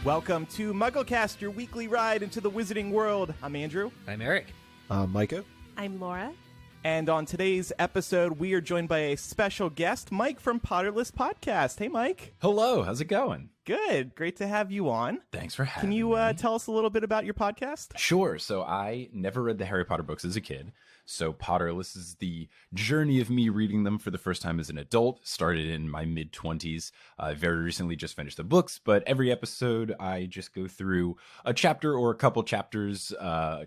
Welcome to MuggleCast, your weekly ride into the wizarding world. I'm Andrew. I'm Eric. I'm Micah. I'm Laura. And on today's episode, we are joined by a special guest, Mike from Potterless Podcast. Hey, Mike. Hello, how's it going? Good. Great to have you on. Thanks for having me. Can you tell us a little bit about your podcast? Sure. So I never read the Harry Potter books as a kid. So Potterless is the journey of me reading them for the first time as an adult. Started in my mid-20s. I very recently just finished the books, but every episode I just go through a chapter or a couple chapters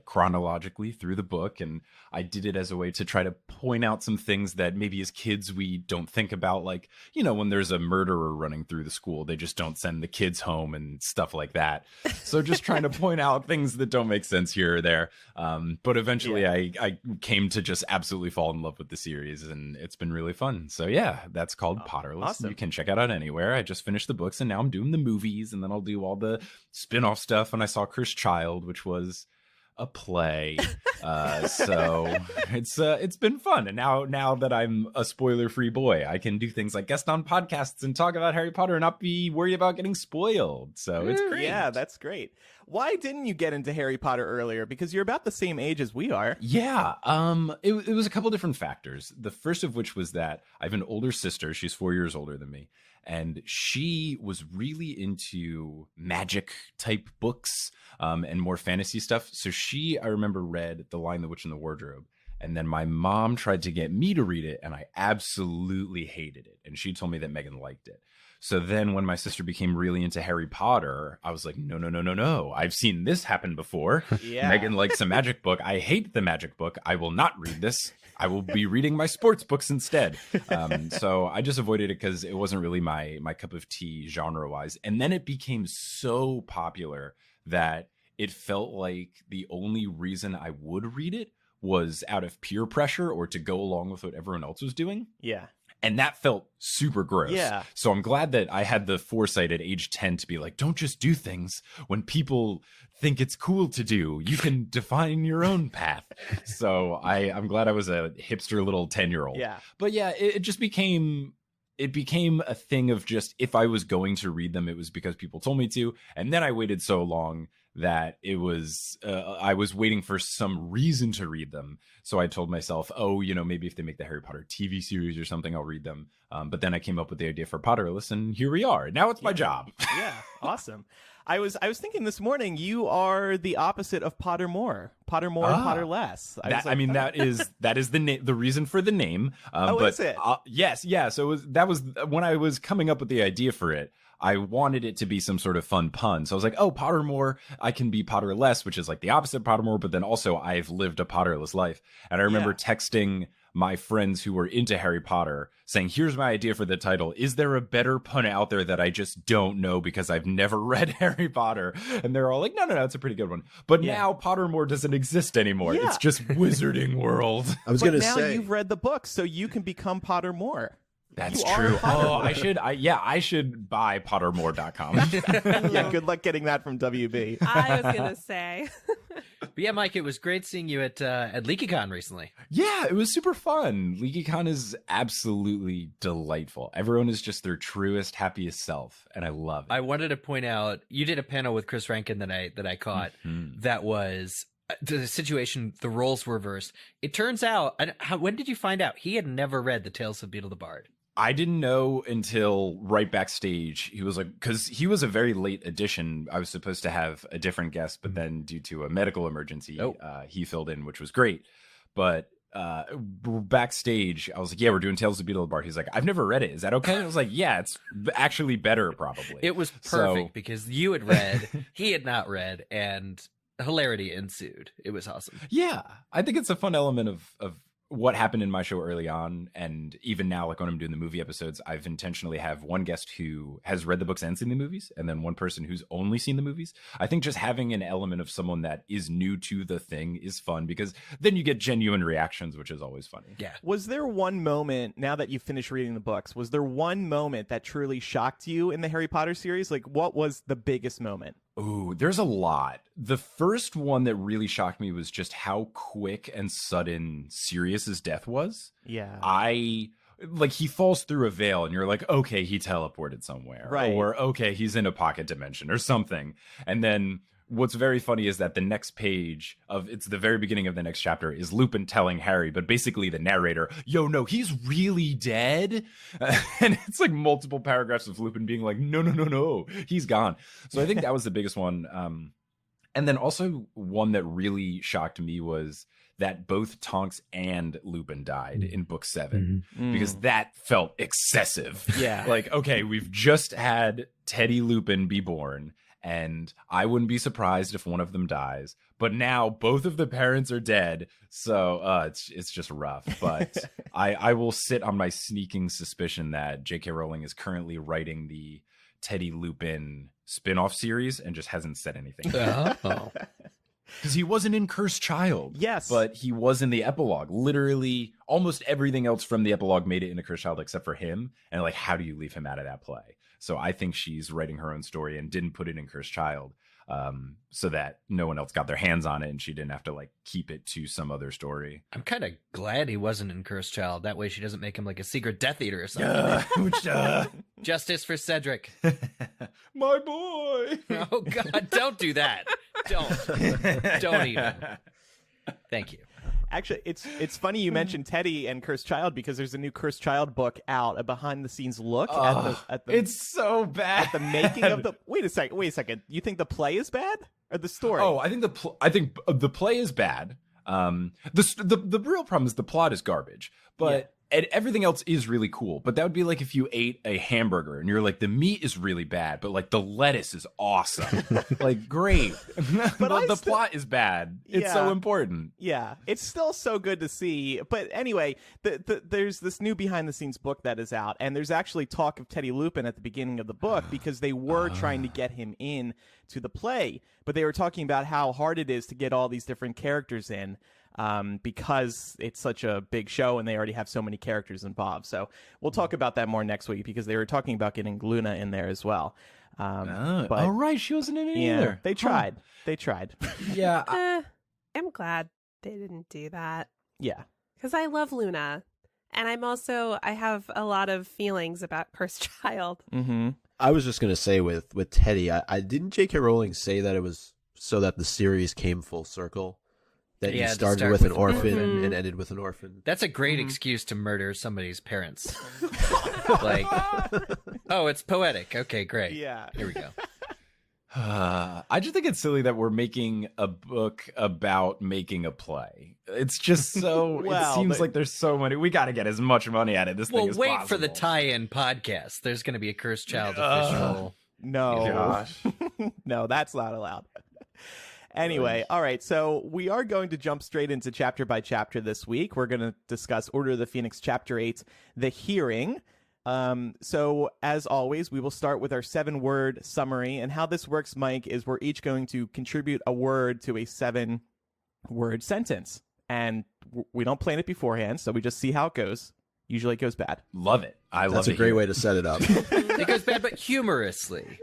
chronologically through the book. And I did it as a way to try to point out some things that maybe as kids we don't think about. Like, you know, when there's a murderer running through the school, they just don't send the kids home and stuff like that. So just trying to point out things that don't make sense here or there. But eventually I came to just absolutely fall in love with the series, and it's been really fun. So yeah, that's called Potterless. Awesome. You can check it out anywhere. I just finished the books and now I'm doing the movies, and then I'll do all the spin-off stuff. And I saw Cursed Child, which was a play. So it's been fun. And now that I'm a spoiler-free boy, I can do things like guest on podcasts and talk about Harry Potter and not be worried about getting spoiled. So it's great. Yeah, that's great. Why didn't you get into Harry Potter earlier? Because you're about the same age as we are. Yeah, it was a couple different factors. The first of which was that I have an older sister. She's 4 years older than me. And she was really into magic type books and more fantasy stuff. So I remember, read The Lion, the Witch, and the Wardrobe. And then my mom tried to get me to read it, and I absolutely hated it. And she told me that Megan liked it. So then when my sister became really into Harry Potter, I was like, no. I've seen this happen before. Yeah. Megan likes a magic book. I hate the magic book. I will not read this. I will be reading my sports books instead. So I just avoided it because it wasn't really my cup of tea genre-wise. And then it became so popular that it felt like the only reason I would read it was out of peer pressure or to go along with what everyone else was doing. Yeah. And that felt super gross. Yeah. So I'm glad that I had the foresight at age 10 to be like, don't just do things when people think it's cool to do. You can define your own path. So I'm glad I was a hipster little 10-year-old. Yeah. But yeah, it just became a thing of just, if I was going to read them, it was because people told me to. And then I waited so long that it was I was waiting for some reason to read them. So I told myself, oh, you know, maybe if they make the Harry Potter TV series or something, I'll read them. But then I came up with the idea for Potterless, and here we are. Now it's my job. Yeah, awesome. I was thinking this morning, you are the opposite of Pottermore. Potterless. That is the reason for the name. But, is it? Yes, yeah. So that was when I was coming up with the idea for it. I wanted it to be some sort of fun pun. So I was like, oh, Pottermore, I can be Potterless, which is like the opposite of Pottermore, but then also I've lived a Potterless life. And I remember texting my friends who were into Harry Potter saying, here's my idea for the title. Is there a better pun out there that I just don't know because I've never read Harry Potter? And they're all like, no, it's a pretty good one. But now Pottermore doesn't exist anymore. Yeah. It's just Wizarding World. I was going to say. Now you've read the book, so you can become Pottermore. That's true. Oh, I should buy Pottermore.com. Yeah, good luck getting that from WB. I was going to say. But yeah, Mike, it was great seeing you at LeakyCon recently. Yeah, it was super fun. LeakyCon is absolutely delightful. Everyone is just their truest, happiest self, and I love it. I wanted to point out, you did a panel with Chris Rankin that I caught that was the situation, the roles were reversed. It turns out, when did you find out? He had never read The Tales of Beedle the Bard. I didn't know until right backstage. He was like, because he was a very late addition. I was supposed to have a different guest, but then due to a medical emergency, he filled in, which was great. But backstage, I was like, yeah, we're doing Tales of Beedle the Bard. He's like, I've never read it. Is that okay? I was like, yeah, it's actually better, probably. It was perfect because you had read, he had not read, and hilarity ensued. It was awesome. Yeah, I think it's a fun element of what happened in my show early on, and even now, like when I'm doing the movie episodes, I've intentionally have one guest who has read the books and seen the movies, and then one person who's only seen the movies. I think just having an element of someone that is new to the thing is fun, because then you get genuine reactions, which is always funny. Yeah. Was there one moment, now that you finished reading the books, was there one moment that truly shocked you in the Harry Potter series? Like, what was the biggest moment? Ooh, there's a lot. The first one that really shocked me was just how quick and sudden Sirius's death was. Yeah. like he falls through a veil and you're like, okay, he teleported somewhere. Right. Or okay, he's in a pocket dimension or something. And then what's very funny is that the next page of it's the very beginning of the next chapter is Lupin telling Harry, but basically the narrator, yo, no, he's really dead. And it's like multiple paragraphs of Lupin being like, no, he's gone. So I think that was the biggest one. And then also one that really shocked me was that both Tonks and Lupin died in book 7 because that felt excessive. Yeah. Like, okay, we've just had Teddy Lupin be born, and I wouldn't be surprised if one of them dies. But now both of the parents are dead, so it's just rough. But I will sit on my sneaking suspicion that J.K. Rowling is currently writing the Teddy Lupin spin-off series and just hasn't said anything. Oh. Because he wasn't in Cursed Child. Yes. But he was in the epilogue. Literally, almost everything else from the epilogue made it into Cursed Child except for him. And like, how do you leave him out of that play? So I think she's writing her own story and didn't put it in Cursed Child so that no one else got their hands on it and she didn't have to like keep it to some other story. I'm kind of glad he wasn't in Cursed Child. That way she doesn't make him like a secret Death Eater or something. Justice for Cedric. My boy. Oh, God, don't do that. Don't even. Thank you. Actually, it's funny you mentioned Teddy and Cursed Child because there's a new Cursed Child book out, a behind-the-scenes look at the It's so bad. at the making of the. Wait a second. You think the play is bad or the story? Oh, I think the play is bad. The real problem is the plot is garbage, but and everything else is really cool. But that would be like if you ate a hamburger and you're like, the meat is really bad, but like the lettuce is awesome. Like, great. But the plot is bad. It's so important. Yeah, it's still so good to see. But anyway, there's this new behind-the-scenes book that is out, and there's actually talk of Teddy Lupin at the beginning of the book because they were trying to get him in to the play, but they were talking about how hard it is to get all these different characters in. Because it's such a big show and they already have so many characters involved. So we'll talk about that more next week because they were talking about getting Luna in there as well. But, right, she wasn't in it either. They tried. They tried. Yeah. I'm glad they didn't do that. Yeah. Because I love Luna. And I have a lot of feelings about Cursed Child. Mm-hmm. I was just going to say with Teddy, I didn't J.K. Rowling say that it was so that the series came full circle? That you started with an orphan and ended with an orphan. That's a great excuse to murder somebody's parents. Like, oh, it's poetic. Okay, great. Yeah. Here we go. I just think it's silly that we're making a book about making a play. It's just so. It seems like there's so many. We got to get as much money out of this thing as possible. Well, wait for the tie-in podcast. There's going to be a Cursed Child official. No. Gosh. No, that's not allowed. Anyway, all right, so we are going to jump straight into chapter by chapter this week. We're going to discuss Order of the Phoenix Chapter 8, The Hearing. So, as always, we will start with our 7-word summary. And how this works, Mike, is we're each going to contribute a word to a 7-word sentence. And we don't plan it beforehand, so we just see how it goes. Usually it goes bad. Love it. I love it. That's a great way to set it up. It goes bad, but humorously.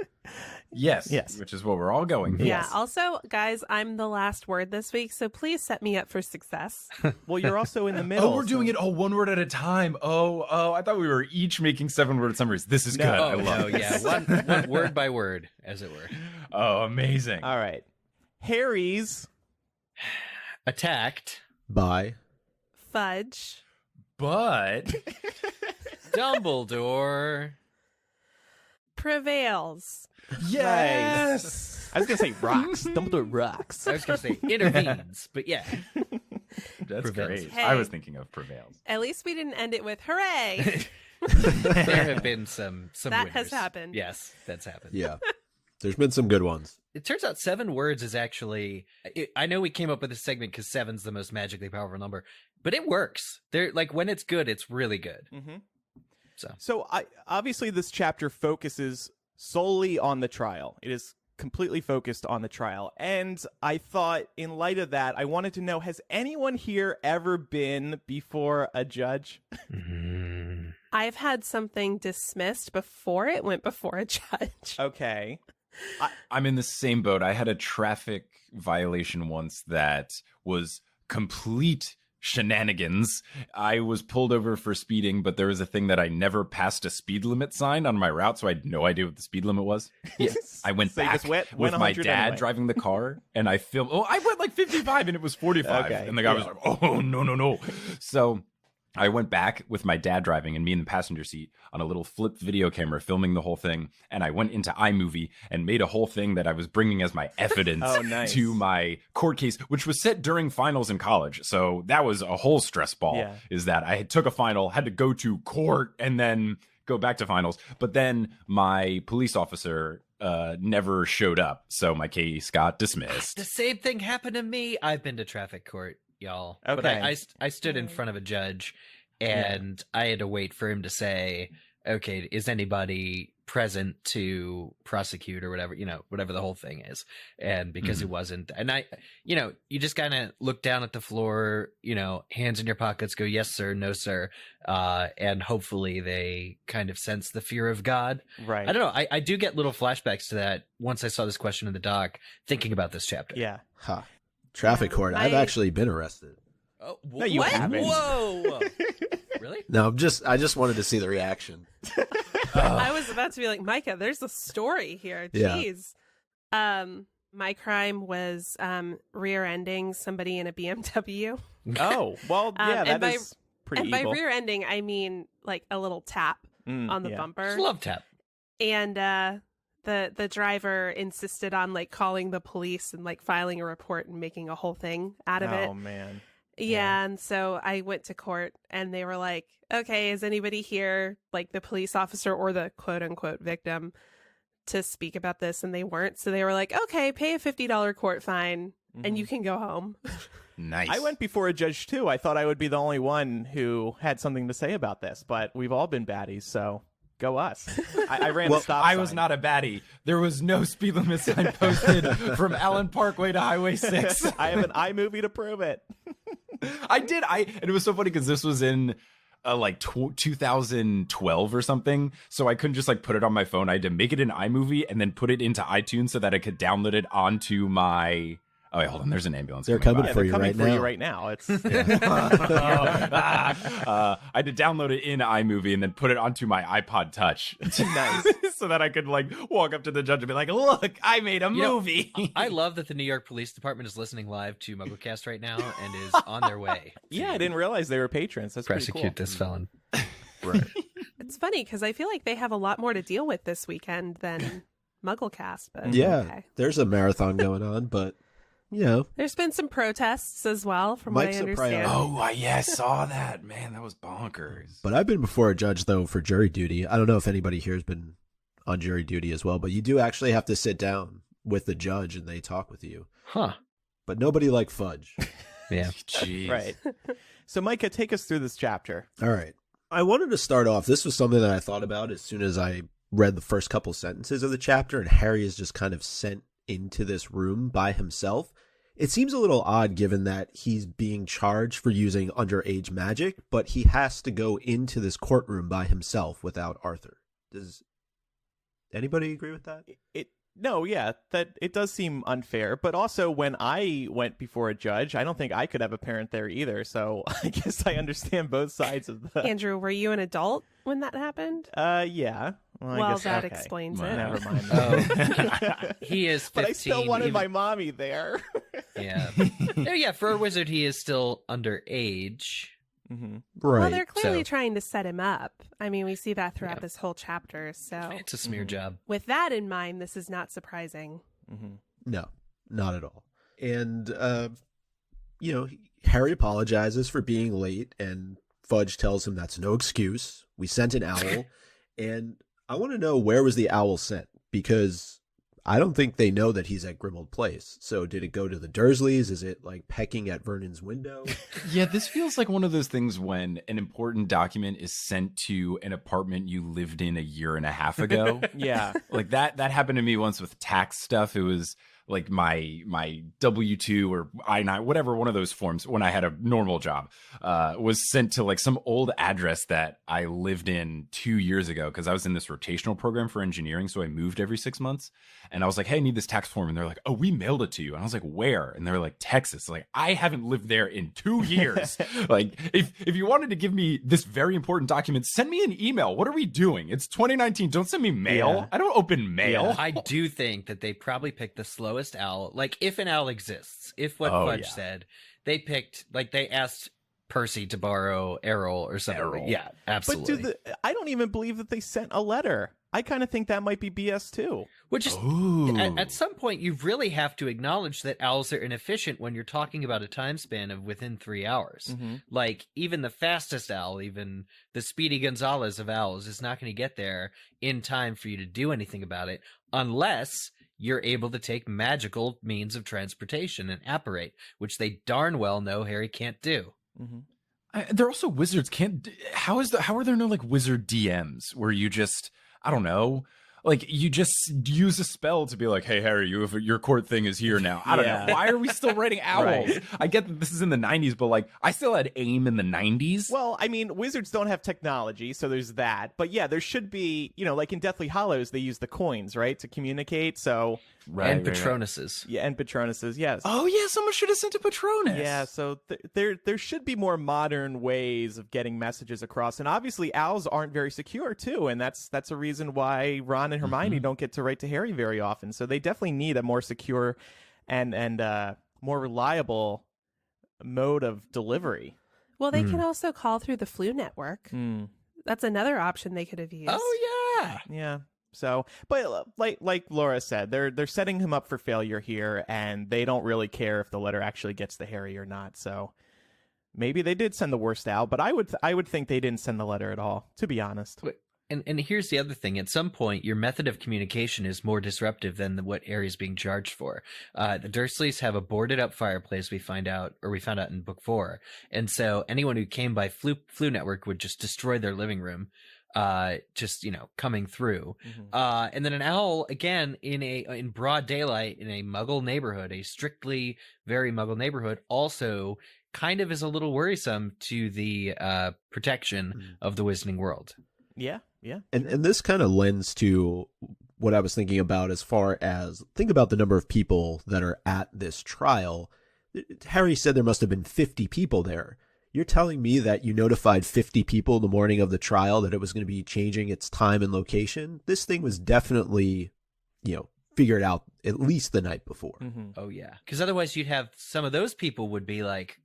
Yes. Which is what we're all going for. Yeah. Also, guys, I'm the last word this week, so please set me up for success. Well, you're also in the middle. Oh, we're doing it one word at a time. Oh, I thought we were each making 7-word summaries. This is good. I love it. Yeah, one word by word, as it were. Oh, amazing. All right. Harry's attacked by Fudge. But Dumbledore prevails. Yes. I was going to say rocks. Dumbledore rocks. I was going to say intervenes, but yeah. That's Prevails. great. Hey. I was thinking of prevails. At least we didn't end it with hooray. There have been some That winners. has happened. Yes, that's happened. Yeah. There's been some good ones. It turns out 7 words is actually... I know we came up with this segment because 7's the most magically powerful number, but it works. They're like, when it's good, it's really good. Mm-hmm. So obviously this chapter focuses solely on the trial. It is completely focused on the trial. And I thought, in light of that, I wanted to know, has anyone here ever been before a judge? I've had something dismissed before it went before a judge. Okay. I'm in the same boat. I had a traffic violation once that was complete shenanigans. I was pulled over for speeding, but there was a thing that I never passed a speed limit sign on my route, so I had no idea what the speed limit was. I went So you back just went with my 100 dad anyway. driving the car, and I filmed. Oh, I went like 55, and it was 45. Okay, And the guy was like, "Oh, no." So I went back with my dad driving and me in the passenger seat on a little flip video camera filming the whole thing. And I went into iMovie and made a whole thing that I was bringing as my evidence Oh, nice. to my court case, which was set during finals in college. So that was a whole stress ball, Yeah. is that I took a final, had to go to court and then go back to finals. But then my police officer never showed up. So my case got dismissed. The same thing happened to me. I've been to traffic court, y'all. But Okay. I stood in front of a judge, and I had to wait for him to say, okay, is anybody present to prosecute or whatever, whatever the whole thing is. And because it wasn't, and you just kind of look down at the floor, hands in your pockets, go, yes, sir, no, sir. And hopefully they kind of sense the fear of God. Right. I don't know. I do get little flashbacks to that once I saw this question in the doc, thinking about this chapter. Yeah. Ha. Traffic court. I've actually been arrested. Oh, No, you what? haven't. Whoa. Really? No, I just wanted to see the reaction. I was about to be like, Micah, there's a story here. Yeah. Jeez. My crime was rear-ending somebody in a BMW. Oh, well, yeah, and that is pretty And by evil. rear-ending, I mean like a little tap on the yeah. bumper. Just love tap. And the driver insisted on like calling the police and like filing a report and making a whole thing out of it. Oh, man. Yeah, and so I went to court and they were like, okay, is anybody here, like the police officer or the quote unquote victim, to speak about this? And they weren't. So they were like, okay, pay a $50 court fine and you can go home. Nice. I went before a judge, too. I thought I would be the only one who had something to say about this, but we've all been baddies, so go us. I ran a stop I sign. was not a baddie. There was no speed limit sign posted from Allen Parkway to Highway 6. I have an iMovie to prove it. I did. And it was so funny because this was in like 2012 or something. So I couldn't just like put it on my phone. I had to make it an iMovie and then put it into iTunes so that I could download it onto my. Oh, wait, hold on. There's an ambulance. They're coming coming by. for you coming right for now. you right now. It's I had to download it in iMovie and then put it onto my iPod Touch. nice. So that I could like walk up to the judge and be like, look, I made a movie. I love that the New York Police Department is listening live to MuggleCast right now and is on their way. Yeah, I didn't realize they were patrons. That's pretty prosecute cool. this felon. Right. It's funny because I feel like they have a lot more to deal with this weekend than MuggleCast. But Yeah, okay. there's a marathon going on, but There's been some protests as well, from Mike's what I a priority. understand. I saw that. Man, that was bonkers. But I've been before a judge, though, for jury duty. I don't know if anybody here has been on jury duty as well, but you do actually have to sit down with the judge and they talk with you. Huh. But nobody like Fudge. Yeah. Jeez. Right. So, Micah, take us through this chapter. All right. I wanted to start off. This was something that I thought about as soon as I read the first couple sentences of the chapter, and Harry is just kind of sent into this room by himself. It seems a little odd given that he's being charged for using underage magic, but he has to go into this courtroom by himself without Arthur. Does anybody agree with that? No, yeah, that it does seem unfair. But also, when I went before a judge, I don't think I could have a parent there either. So I guess I understand both sides of the. Andrew, were you an adult when that happened? Yeah. Well, I Well, guess, that okay. explains Well, it. Never mind. He is 15. But I still wanted even- my mommy there. Yeah. No, yeah, for a wizard, he is still underage. Mm-hmm. Right. Well, they're clearly so- trying to set him up. I mean, we see that throughout Yeah. this whole chapter. So, It's a smear job. with that in mind, this is not surprising. Mm-hmm. No, not at all. And, Harry apologizes for being late, and Fudge tells him that's no excuse. We sent an owl, and I want to know, where was the owl sent? Because I don't think they know that he's at Grimmauld Place. So did it go to the Dursleys? Is it like pecking at Vernon's window? Yeah, this feels like one of those things when an important document is sent to an apartment you lived in a year and a half ago. Yeah. Like that happened to me once with tax stuff. It was like my W-2 or I-9, whatever one of those forms when I had a normal job, was sent to like some old address that I lived in 2 years ago because I was in this rotational program for engineering. So I moved every 6 months. And I was like, hey, I need this tax form. And they're like, oh, we mailed it to you. And I was like, where? And they're like, Texas. Like, I haven't lived there in 2 years. Like, if you wanted to give me this very important document, send me an email. What are we doing? It's 2019. Don't send me mail. Yeah. I don't open mail. Yeah. I do think that they probably picked the slowest owl. Like, if an owl exists, if what Fudge said, they picked, like, they asked Percy to borrow Errol or something. Errol. Yeah, absolutely. But I don't even believe that they sent a letter. I kind of think that might be BS too. Which is, at some point, you really have to acknowledge that owls are inefficient when you're talking about a time span of within 3 hours. Mm-hmm. Like, even the fastest owl, even the Speedy Gonzales of owls, is not going to get there in time for you to do anything about it unless you're able to take magical means of transportation and apparate, which they darn well know Harry can't do. Mm-hmm. They're also wizards. How are there no like wizard DMs where you just, I don't know, like you just use a spell to be like, hey, Harry, your court thing is here now. I don't know. Why are we still writing owls? Right. I get that this is in the 90s, but like I still had AIM in the 90s. Well, I mean, wizards don't have technology, so there's that. But yeah, there should be, like in Deathly Hallows, they use the coins, right, to communicate. So And Patronuses. yeah, and Patronuses, yes. Oh yeah, someone should have sent a Patronus. Yeah, so there should be more modern ways of getting messages across, and obviously owls aren't very secure too, and that's a reason why Ron and Hermione don't get to write to Harry very often. So they definitely need a more secure and more reliable mode of delivery. Well, they can also call through the flu network. That's another option they could have used. Oh, yeah. Yeah. So, but like Laura said, they're setting him up for failure here, and they don't really care if the letter actually gets to Harry or not. So maybe they did send the worst owl, but I would think they didn't send the letter at all, to be honest. And here's the other thing. At some point, your method of communication is more disruptive than what Harry's being charged for. The Dursleys have a boarded up fireplace, we found out in book 4. And so anyone who came by Flu Network would just destroy their living room. Coming through. And then an owl, again, in broad daylight in a Muggle neighborhood, a strictly very Muggle neighborhood, also kind of is a little worrisome to the protection of the Wizarding World. Yeah. And this kind of lends to what I was thinking about as far as, think about the number of people that are at this trial. Harry said there must have been 50 people there. You're telling me that you notified 50 people the morning of the trial that it was going to be changing its time and location? This thing was definitely, figured out at least the night before. Oh, yeah. Because otherwise you'd have some of those people would be like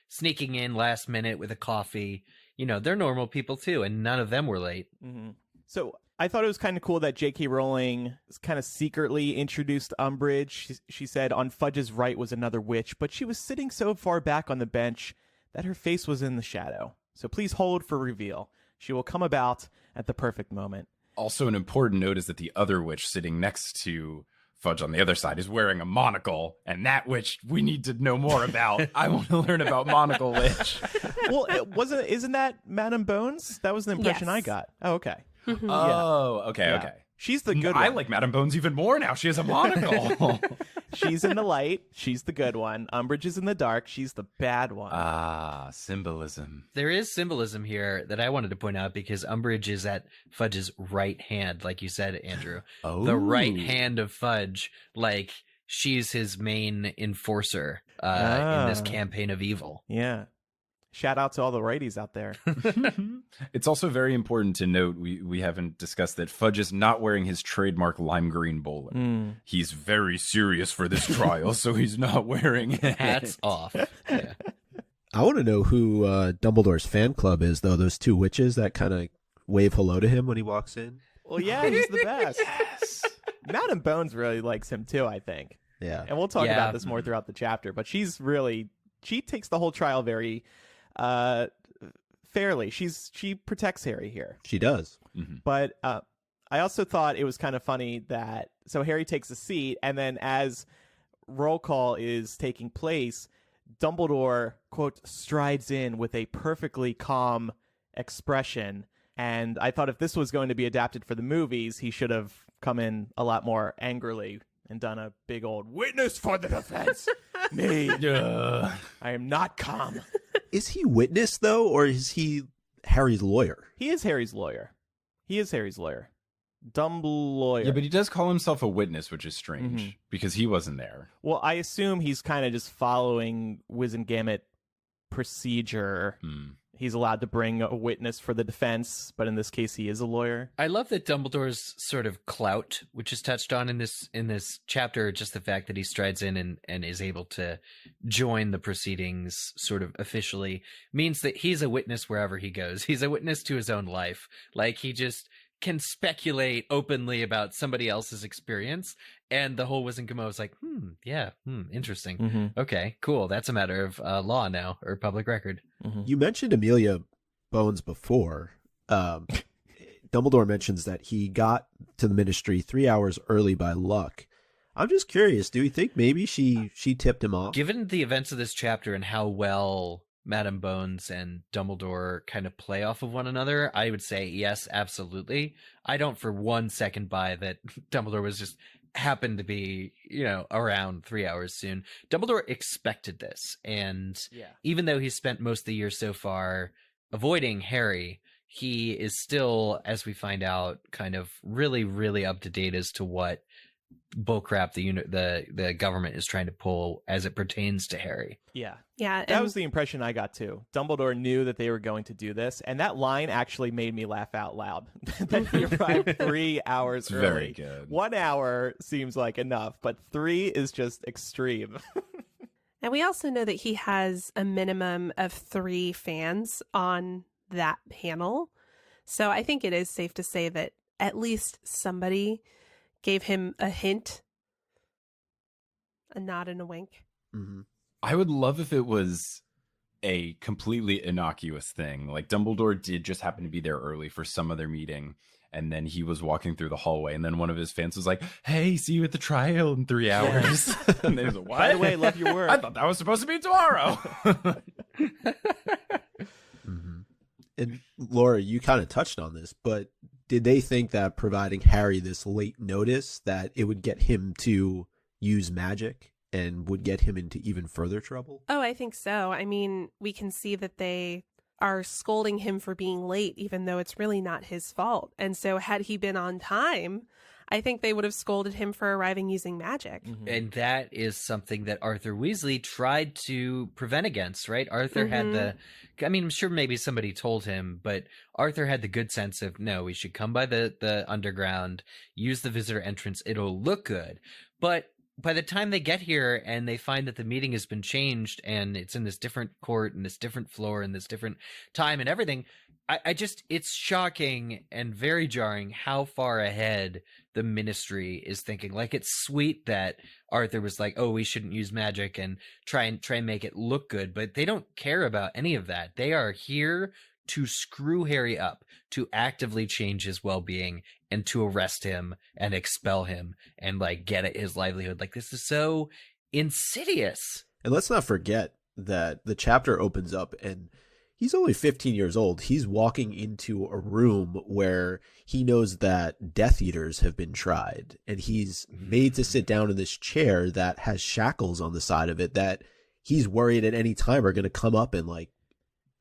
sneaking in last minute with a coffee. They're normal people too, and none of them were late. So I thought it was kind of cool that J.K. Rowling kind of secretly introduced Umbridge. She said on Fudge's right was another witch, but she was sitting so far back on the bench that her face was in the shadow. So please hold for reveal. She will come about at the perfect moment. Also, an important note is that the other witch sitting next to Fudge on the other side is wearing a monocle, and that witch we need to know more about. I want to learn about Monocle Witch. Well, isn't that Madame Bones? That was the impression I got. Oh, okay. Okay. She's the good one. I like Madame Bones even more now. She has a monocle. She's in the light. She's the good one. Umbridge is in the dark. She's the bad one. Ah, symbolism. There is symbolism here that I wanted to point out because Umbridge is at Fudge's right hand, like you said, Andrew. Oh. The right hand of Fudge, like she's his main enforcer in this campaign of evil. Yeah. Shout out to all the righties out there. It's also very important to note, we haven't discussed that Fudge is not wearing his trademark lime green bowler. He's very serious for this trial, so he's not wearing it. Hats off. Yeah. I want to know who Dumbledore's fan club is, though. Those two witches that kind of wave hello to him when he walks in. Well, yeah, he's the best. Yes. Madame Bones really likes him too, I think. Yeah. And we'll talk about this more throughout the chapter, but she takes the whole trial very fairly. She protects Harry here. She does. But I also thought it was kind of funny that so Harry takes a seat, and then as roll call is taking place, Dumbledore, quote, strides in with a perfectly calm expression. And I thought if this was going to be adapted for the movies, he should have come in a lot more angrily and done a big old witness for the defense. Me. I am not calm. Is he witness, though, or is he Harry's lawyer? He is Harry's lawyer. Dumb lawyer. Yeah, but he does call himself a witness, which is strange because he wasn't there. Well, I assume he's kind of just following Wizengamot procedure. He's allowed to bring a witness for the defense, but in this case, he is a lawyer. I love that Dumbledore's sort of clout, which is touched on in this chapter, just the fact that he strides in and is able to join the proceedings sort of officially, means that he's a witness wherever he goes. He's a witness to his own life. Like, he just can speculate openly about somebody else's experience, and the whole Wizengamot is like, interesting. Okay, cool. That's a matter of law now, or public record. You mentioned Amelia Bones before. Dumbledore mentions that he got to the Ministry 3 hours early by luck. I'm just curious, do you think maybe she tipped him off? Given the events of this chapter and how well Madame Bones and Dumbledore kind of play off of one another, I would say yes, absolutely. I don't for 1 second buy that Dumbledore was just happened to be, around 3 hours soon. Dumbledore expected this, and even though he's spent most of the year so far avoiding Harry, he is still, as we find out, kind of really, really up to date as to what bullcrap the government is trying to pull as it pertains to Harry. Yeah. That was the impression I got too. Dumbledore knew that they were going to do this, and that line actually made me laugh out loud. That he arrived 3 hours early. Very good. 1 hour seems like enough, but 3 is just extreme. And we also know that he has a minimum of 3 fans on that panel. So I think it is safe to say that at least somebody gave him a hint, a nod and a wink. I would love if it was a completely innocuous thing. Like, Dumbledore did just happen to be there early for some other meeting, and then he was walking through the hallway, and then one of his fans was like, "Hey, see you at the trial in 3 hours." And they was like, "What? By the way, love your work. I thought that was supposed to be tomorrow." And Laura, you kind of touched on this, but did they think that providing Harry this late notice, that it would get him to use magic and would get him into even further trouble? Oh, I think so. I mean, we can see that they are scolding him for being late, even though it's really not his fault. And so had he been on time, I think they would have scolded him for arriving using magic. And that is something that Arthur Weasley tried to prevent against, right? Arthur had I'm sure maybe somebody told him, but Arthur had the good sense of, no, we should come by the underground, use the visitor entrance, it'll look good. But by the time they get here and they find that the meeting has been changed and it's in this different court and this different floor and this different time and everything, I just, it's shocking and very jarring how far ahead the Ministry is thinking. Like, it's sweet that Arthur was like, oh, we shouldn't use magic and try and make it look good, but they don't care about any of that. They are here to screw Harry up, to actively change his well-being, and to arrest him and expel him and, like, get at his livelihood. Like, this is so insidious. And let's not forget that the chapter opens up and he's only 15 years old. He's walking into a room where he knows that Death Eaters have been tried, and he's made to sit down in this chair that has shackles on the side of it that he's worried at any time are going to come up and, like,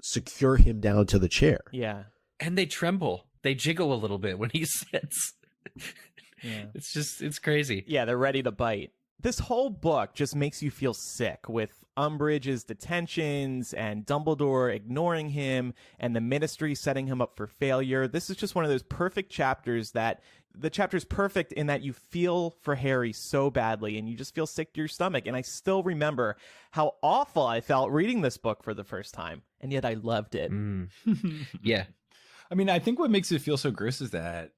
secure him down to the chair. Yeah. And they tremble. They jiggle a little bit when he sits. Yeah. It's crazy. Yeah, they're ready to bite. This whole book just makes you feel sick, with Umbridge's detentions and Dumbledore ignoring him and the Ministry setting him up for failure. This is just one of those perfect chapters that the chapter's perfect in that you feel for Harry so badly and you just feel sick to your stomach. And I still remember how awful I felt reading this book for the first time, and yet I loved it. Yeah. I mean, I think what makes it feel so gross is that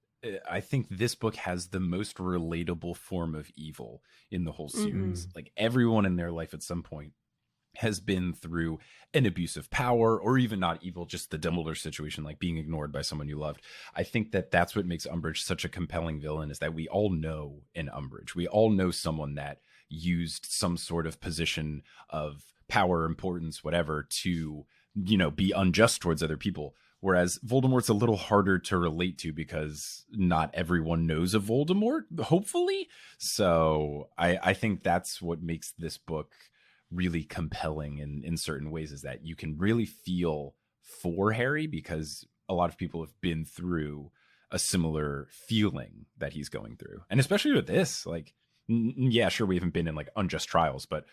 I think this book has the most relatable form of evil in the whole series. Like, everyone in their life at some point has been through an abuse of power, or even not evil, just the Dumbledore situation, like being ignored by someone you loved. I think that that's what makes Umbridge such a compelling villain, is that we all know an Umbridge. We all know someone that used some sort of position of power, importance, whatever, to, be unjust towards other people. Whereas Voldemort's a little harder to relate to because not everyone knows of Voldemort, hopefully. So I think that's what makes this book really compelling in certain ways, is that you can really feel for Harry because a lot of people have been through a similar feeling that he's going through. And especially with this, like, yeah, sure, we haven't been in like unjust trials, but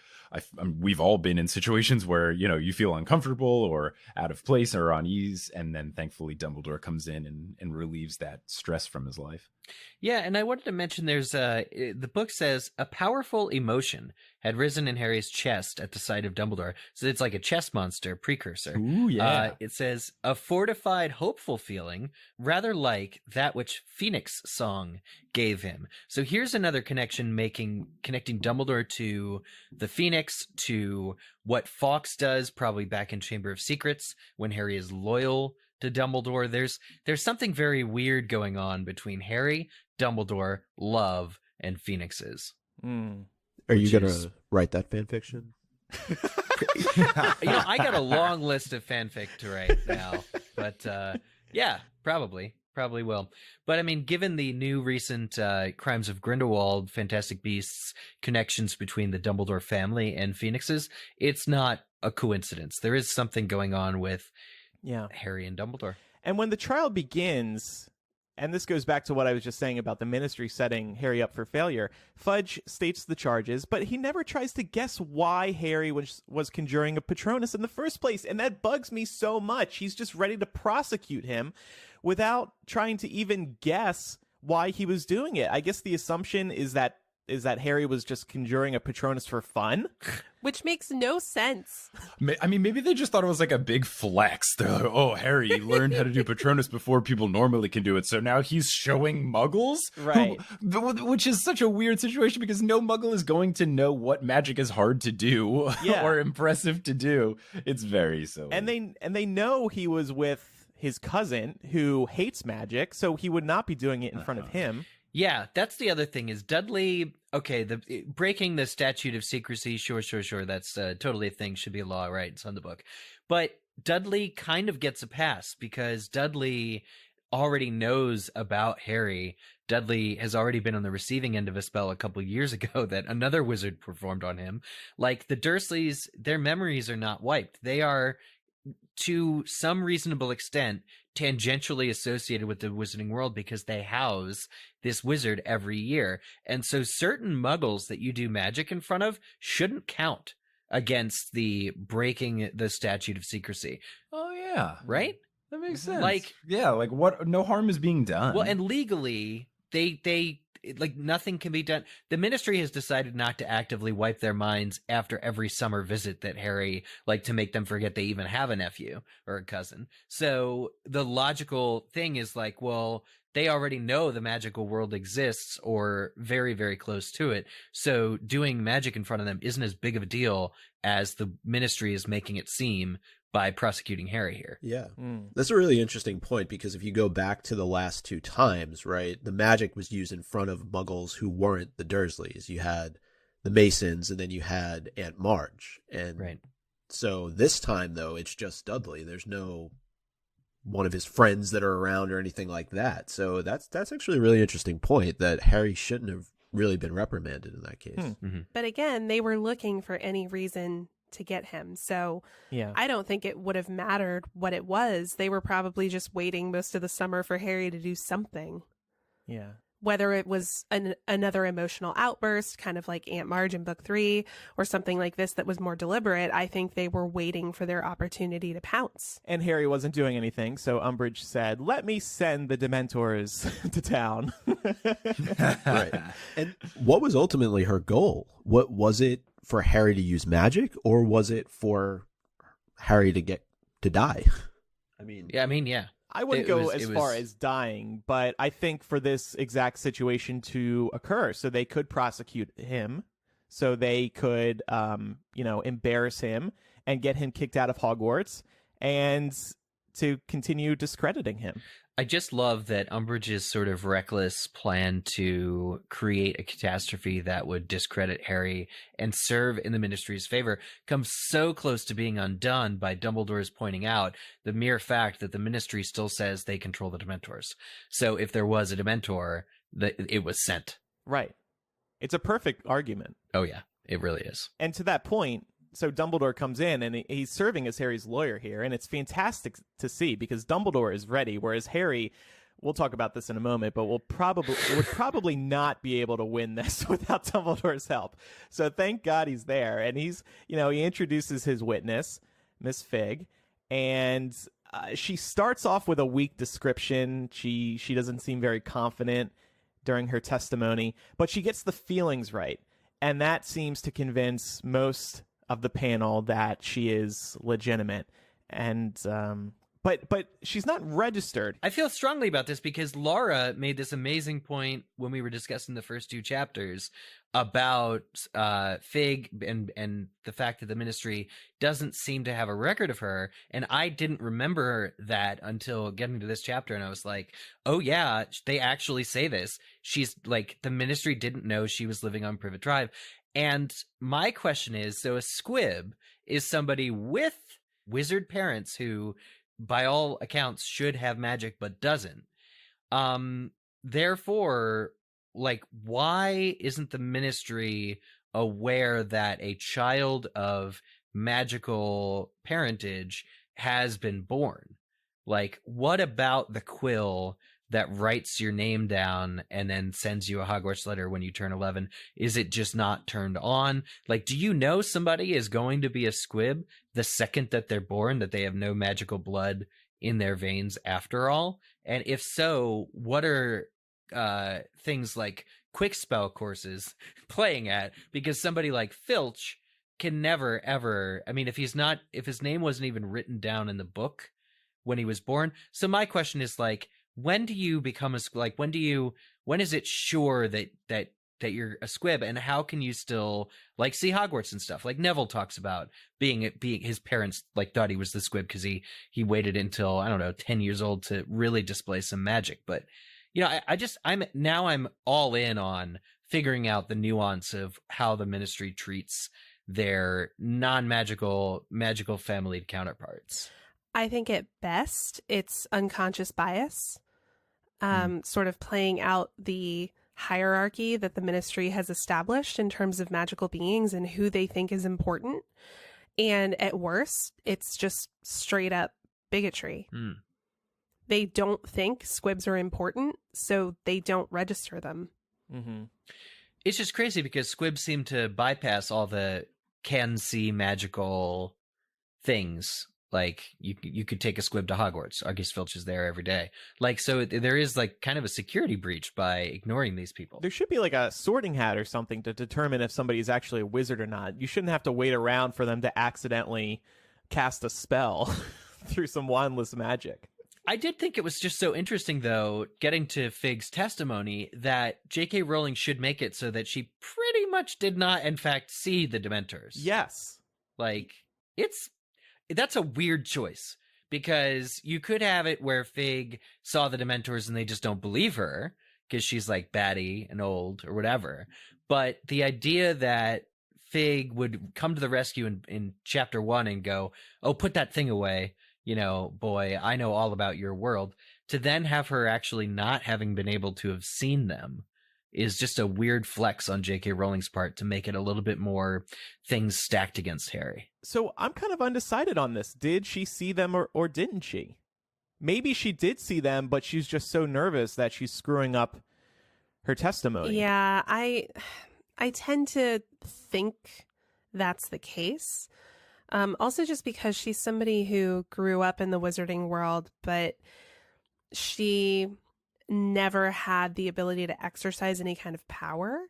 we've all been in situations where, you know, you feel uncomfortable or out of place or unease. And then thankfully Dumbledore comes in and relieves that stress from his life. Yeah, and I wanted to mention there's the book says a powerful emotion had risen in Harry's chest at the sight of Dumbledore. So it's like a chess monster precursor. Ooh, yeah. It says a fortified, hopeful feeling, rather like that which Phoenix Song gave him. So here's another connection connecting Dumbledore to the Phoenix, to what Fawkes does, probably back in Chamber of Secrets when Harry is loyal to Dumbledore. There's something very weird going on between Harry, Dumbledore, Love, and Phoenixes. Are you going to write that fan fiction? I got a long list of fanfic to write now, but yeah, probably will. But I mean, given the new recent Crimes of Grindelwald, Fantastic Beasts connections between the Dumbledore family and Phoenixes, it's not a coincidence. There is something going on with Harry and Dumbledore. And when the trial begins, and this goes back to what I was just saying about the Ministry setting Harry up for failure, Fudge states the charges, but he never tries to guess why Harry was conjuring a Patronus in the first place. And that bugs me so much. He's just ready to prosecute him without trying to even guess why he was doing it. I guess the assumption is that Harry was just conjuring a Patronus for fun. Which makes no sense. I mean, maybe they just thought it was like a big flex. They're like, oh, Harry learned how to do Patronus before people normally can do it, so now he's showing muggles? Right. Which is such a weird situation because no muggle is going to know what magic is hard to do or impressive to do. It's very silly. And they know he was with his cousin who hates magic, so he would not be doing it in front of him. Yeah, that's the other thing is Dudley, okay, breaking the statute of secrecy, sure, that's totally a thing, should be a law, right, it's on the book. But Dudley kind of gets a pass because Dudley already knows about Harry. Dudley has already been on the receiving end of a spell a couple years ago that another wizard performed on him. Like the Dursleys, their memories are not wiped. They are, to some reasonable extent, tangentially associated with the wizarding world because they house this wizard every year. And so certain muggles that you do magic in front of shouldn't count against the breaking the statute of secrecy. Oh, yeah. Right? That makes sense. Like, yeah, like what? No harm is being done. Well, and legally, they like nothing can be done. The Ministry has decided not to actively wipe their minds after every summer visit that Harry, like to make them forget they even have a nephew or a cousin. So the logical thing is like, well, they already know the magical world exists or very, very close to it. So doing magic in front of them isn't as big of a deal as the Ministry is making it seem by prosecuting Harry here. Yeah. That's a really interesting point because if you go back to the last two times, right, the magic was used in front of muggles who weren't the Dursleys. You had the Masons and then you had Aunt Marge. And right. So this time, though, it's just Dudley. There's no one of his friends that are around or anything like that. So that's actually a really interesting point that Harry shouldn't have really been reprimanded in that case. Mm-hmm. But again, they were looking for any reason to get him. So I don't think it would have mattered what it was. They were probably just waiting most of the summer for Harry to do something. Yeah. Whether it was another emotional outburst, kind of like Aunt Marge in book 3, or something like this that was more deliberate, I think they were waiting for their opportunity to pounce. And Harry wasn't doing anything, so Umbridge said, let me send the Dementors to town. Right. And what was ultimately her goal? What was it for Harry to use magic, or was it for Harry to die? Yeah. I wouldn't go as far as dying, but I think for this exact situation to occur, so they could prosecute him, so they could, embarrass him and get him kicked out of Hogwarts and to continue discrediting him. I just love that Umbridge's sort of reckless plan to create a catastrophe that would discredit Harry and serve in the Ministry's favor comes so close to being undone by Dumbledore's pointing out the mere fact that the Ministry still says they control the Dementors. So if there was a Dementor, it was sent. Right. It's a perfect argument. Oh, yeah, it really is. And to that point, so Dumbledore comes in and he's serving as Harry's lawyer here, and it's fantastic to see because Dumbledore is ready, whereas Harry, we'll talk about this in a moment, but would probably not be able to win this without Dumbledore's help. So thank God he's there, and he introduces his witness, Miss Fig, and she starts off with a weak description. She doesn't seem very confident during her testimony, but she gets the feelings right, and that seems to convince most of the panel that she is legitimate. And but she's not registered. I feel strongly about this because Laura made this amazing point when we were discussing the first 2 chapters about Fig and the fact that the Ministry doesn't seem to have a record of her, and I didn't remember that until getting to this chapter, and I was like, oh yeah, they actually say this. She's like, the Ministry didn't know she was living on Privet Drive. And my question is, so a squib is somebody with wizard parents who, by all accounts, should have magic but doesn't. Therefore, like, why isn't the Ministry aware that a child of magical parentage has been born? Like, what about the quill that writes your name down and then sends you a Hogwarts letter when you turn 11? Is it just not turned on? Like, do you know somebody is going to be a squib the second that they're born, that they have no magical blood in their veins after all? And if so, what are things like quick spell courses playing at? Because somebody like Filch can never, ever, I mean, if his name wasn't even written down in the book when he was born. So my question is, like, when do you become when is it sure that you're a squib, and how can you still, like, see Hogwarts and stuff? Like Neville talks about being his parents like thought he was the squib because he waited until, I don't know, 10 years old to really display some magic. But I'm all in on figuring out the nuance of how the Ministry treats their non-magical magical family counterparts. I think at best it's unconscious bias, sort of playing out the hierarchy that the Ministry has established in terms of magical beings and who they think is important. And at worst, it's just straight up bigotry. They don't think squibs are important, so they don't register them. Mm-hmm. It's just crazy because squibs seem to bypass all the can see magical things. Like, you could take a squib to Hogwarts. Argus Filch is there every day. Like, so there is, like, kind of a security breach by ignoring these people. There should be, like, a sorting hat or something to determine if somebody is actually a wizard or not. You shouldn't have to wait around for them to accidentally cast a spell through some wandless magic. I did think it was just so interesting, though, getting to Fig's testimony, that J.K. Rowling should make it so that she pretty much did not, in fact, see the Dementors. Yes. Like, that's a weird choice, because you could have it where Fig saw the Dementors and they just don't believe her because she's like batty and old or whatever. But the idea that Fig would come to the rescue in chapter 1 and go, oh, put that thing away, boy, I know all about your world, to then have her actually not having been able to have seen them is just a weird flex on J.K. Rowling's part to make it a little bit more things stacked against Harry. So I'm kind of undecided on this. Did she see them or didn't she? Maybe she did see them, but she's just so nervous that she's screwing up her testimony. Yeah, I tend to think that's the case. Also just because she's somebody who grew up in the wizarding world, but she never had the ability to exercise any kind of power.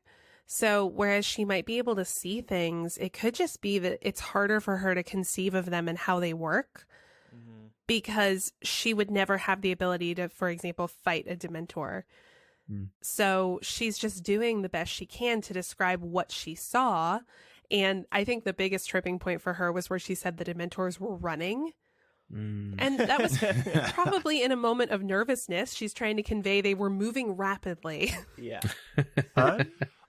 So whereas she might be able to see things, it could just be that it's harder for her to conceive of them and how they work, because she would never have the ability to, for example, fight a Dementor. So she's just doing the best she can to describe what she saw. And I think the biggest tripping point for her was where she said the Dementors were running. And that was probably in a moment of nervousness. She's trying to convey they were moving rapidly. Yeah.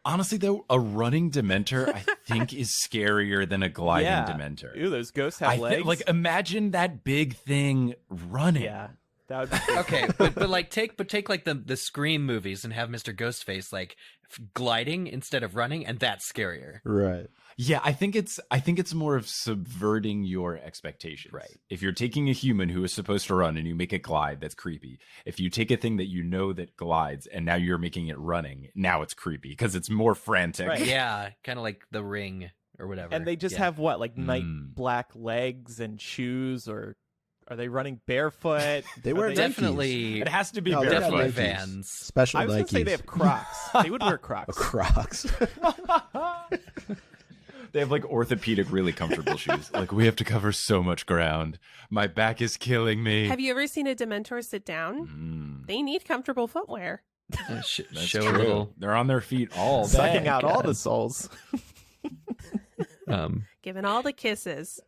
Honestly, though, a running Dementor, I think, is scarier than a gliding Dementor. Ooh, those ghosts have legs. Like, imagine that big thing running. Yeah. That would be Okay, but like take like the Scream movies and have Mr. Ghostface like gliding instead of running, and that's scarier. Right. Yeah, I think it's more of subverting your expectations. Right. If you're taking a human who is supposed to run and you make it glide, that's creepy. If you take a thing that you know that glides and now you're making it running, now it's creepy because it's more frantic. Right. Yeah, kind of like The Ring or whatever. And they just have what, like night black legs and shoes, or are they running barefoot? They wear definitely. It has to be No, they barefoot. have Definitely Nikes. Vans. Special I was going to say they Nikes. have Crocs. They would wear Crocs. Crocs. They have like orthopedic, really comfortable shoes. Like, we have to cover so much ground. My back is killing me. Have you ever seen a Dementor sit down? They need comfortable footwear. That's Show true. a little. They're on their feet all day. Sucking out all the souls. Giving all the kisses.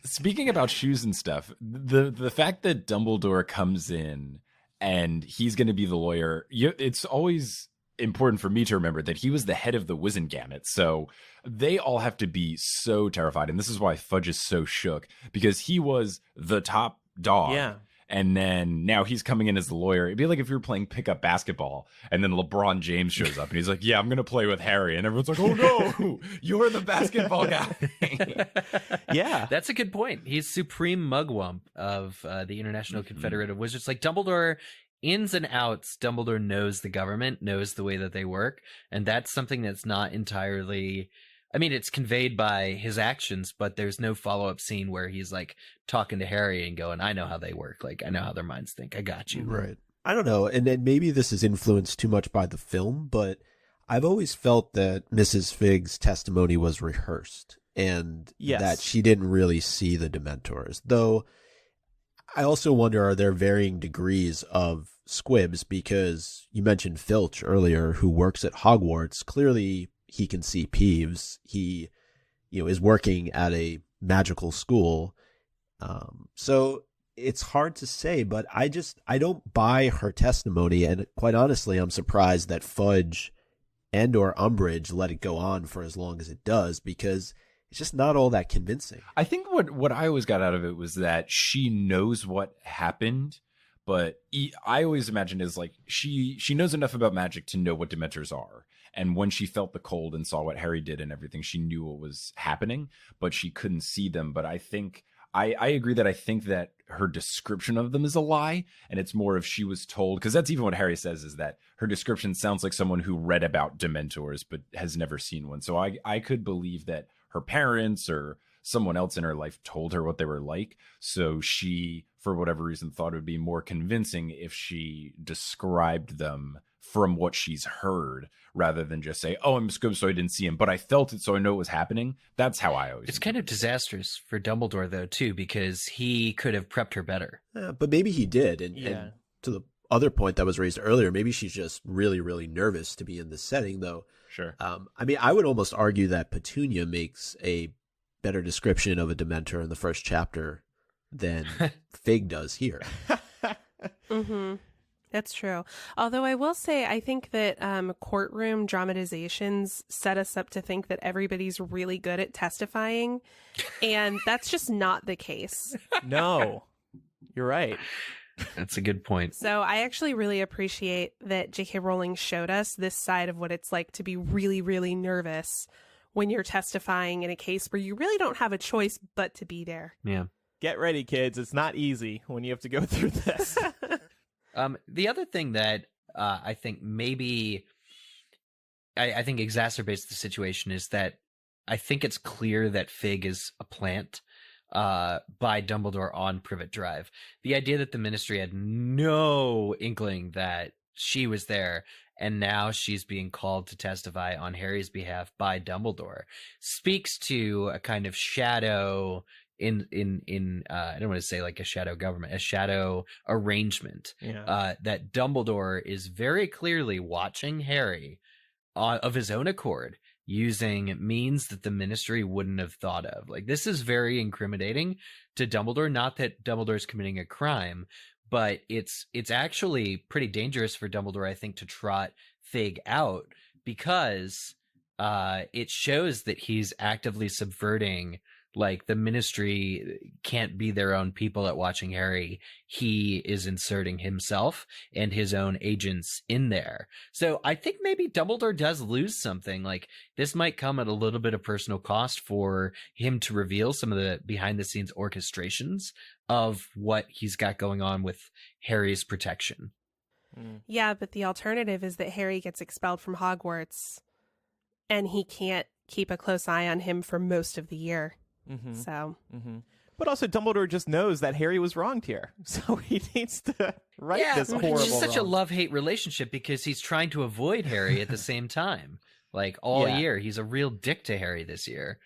Speaking about shoes and stuff, the fact that Dumbledore comes in and he's going to be the lawyer, it's always important for me to remember that he was the head of the Wizengamot. So they all have to be so terrified. And this is why Fudge is so shook, because he was the top dog. Yeah. And then now he's coming in as the lawyer. It'd be like if you were playing pickup basketball and then LeBron James shows up and he's like, yeah, I'm going to play with Harry. And everyone's like, oh no, you're the basketball guy. Yeah. That's a good point. He's supreme mugwump of the International Confederate of Wizards. Like Dumbledore, ins and outs, Dumbledore knows the government, knows the way that they work. And that's something that's not entirely... I mean, it's conveyed by his actions, but there's no follow-up scene where he's like talking to Harry and going, I know how they work. Like, I know how their minds think. I got you. Right. I don't know. And then maybe this is influenced too much by the film, but I've always felt that Mrs. Figg's testimony was rehearsed and that she didn't really see the Dementors. Though I also wonder, are there varying degrees of squibs? Because you mentioned Filch earlier, who works at Hogwarts. Clearly he can see Peeves. He, is working at a magical school. So it's hard to say, but I don't buy her testimony. And quite honestly, I'm surprised that Fudge and or Umbridge let it go on for as long as it does, because it's just not all that convincing. I think what I always got out of it was that she knows what happened, but I always imagined is like she knows enough about magic to know what Dementors are. And when she felt the cold and saw what Harry did and everything, she knew what was happening, but she couldn't see them. But I think I agree that I think that her description of them is a lie. And it's more if she was told, because that's even what Harry says, is that her description sounds like someone who read about Dementors but has never seen one. So I could believe that her parents or someone else in her life told her what they were like. So she, for whatever reason, thought it would be more convincing if she described them from what she's heard, rather than just say, oh, I'm scope, so I didn't see him, but I felt it, so I know it was happening. That's how I always... It's kind of disastrous for Dumbledore, though, too, because he could have prepped her better. But maybe he did. And to the other point that was raised earlier, maybe she's just really, really nervous to be in this setting, though. Sure. I mean, I would almost argue that Petunia makes a better description of a Dementor in the first chapter than Fig does here. Mm-hmm. That's true. Although I will say, I think that courtroom dramatizations set us up to think that everybody's really good at testifying. And that's just not the case. No, you're right. That's a good point. So I actually really appreciate that J.K. Rowling showed us this side of what it's like to be really, really nervous when you're testifying in a case where you really don't have a choice but to be there. Yeah. Get ready, kids. It's not easy when you have to go through this. The other thing that I think maybe I think exacerbates the situation is that I think it's clear that Fig is a plant by Dumbledore on Privet Drive. The idea that the Ministry had no inkling that she was there, and now she's being called to testify on Harry's behalf by Dumbledore, speaks to a kind of shadow in I don't want to say like a shadow government, a shadow arrangement, that Dumbledore is very clearly watching Harry of his own accord, using means that the Ministry wouldn't have thought of. Like, this is very incriminating to Dumbledore. Not that Dumbledore's committing a crime, but it's actually pretty dangerous for Dumbledore, I think, to trot Fig out, because it shows that he's actively subverting, like, the Ministry can't be their own people at watching Harry. He is inserting himself and his own agents in there. So I think maybe Dumbledore does lose something. Like, this might come at a little bit of personal cost for him to reveal some of the behind the scenes orchestrations of what he's got going on with Harry's protection. Yeah, but the alternative is that Harry gets expelled from Hogwarts and he can't keep a close eye on him for most of the year. So, but also Dumbledore just knows that Harry was wronged here, so he needs to right this horrible. It's such wrong. a love-hate relationship because he's trying to avoid Harry at the same time. Like, all year, he's a real dick to Harry this year,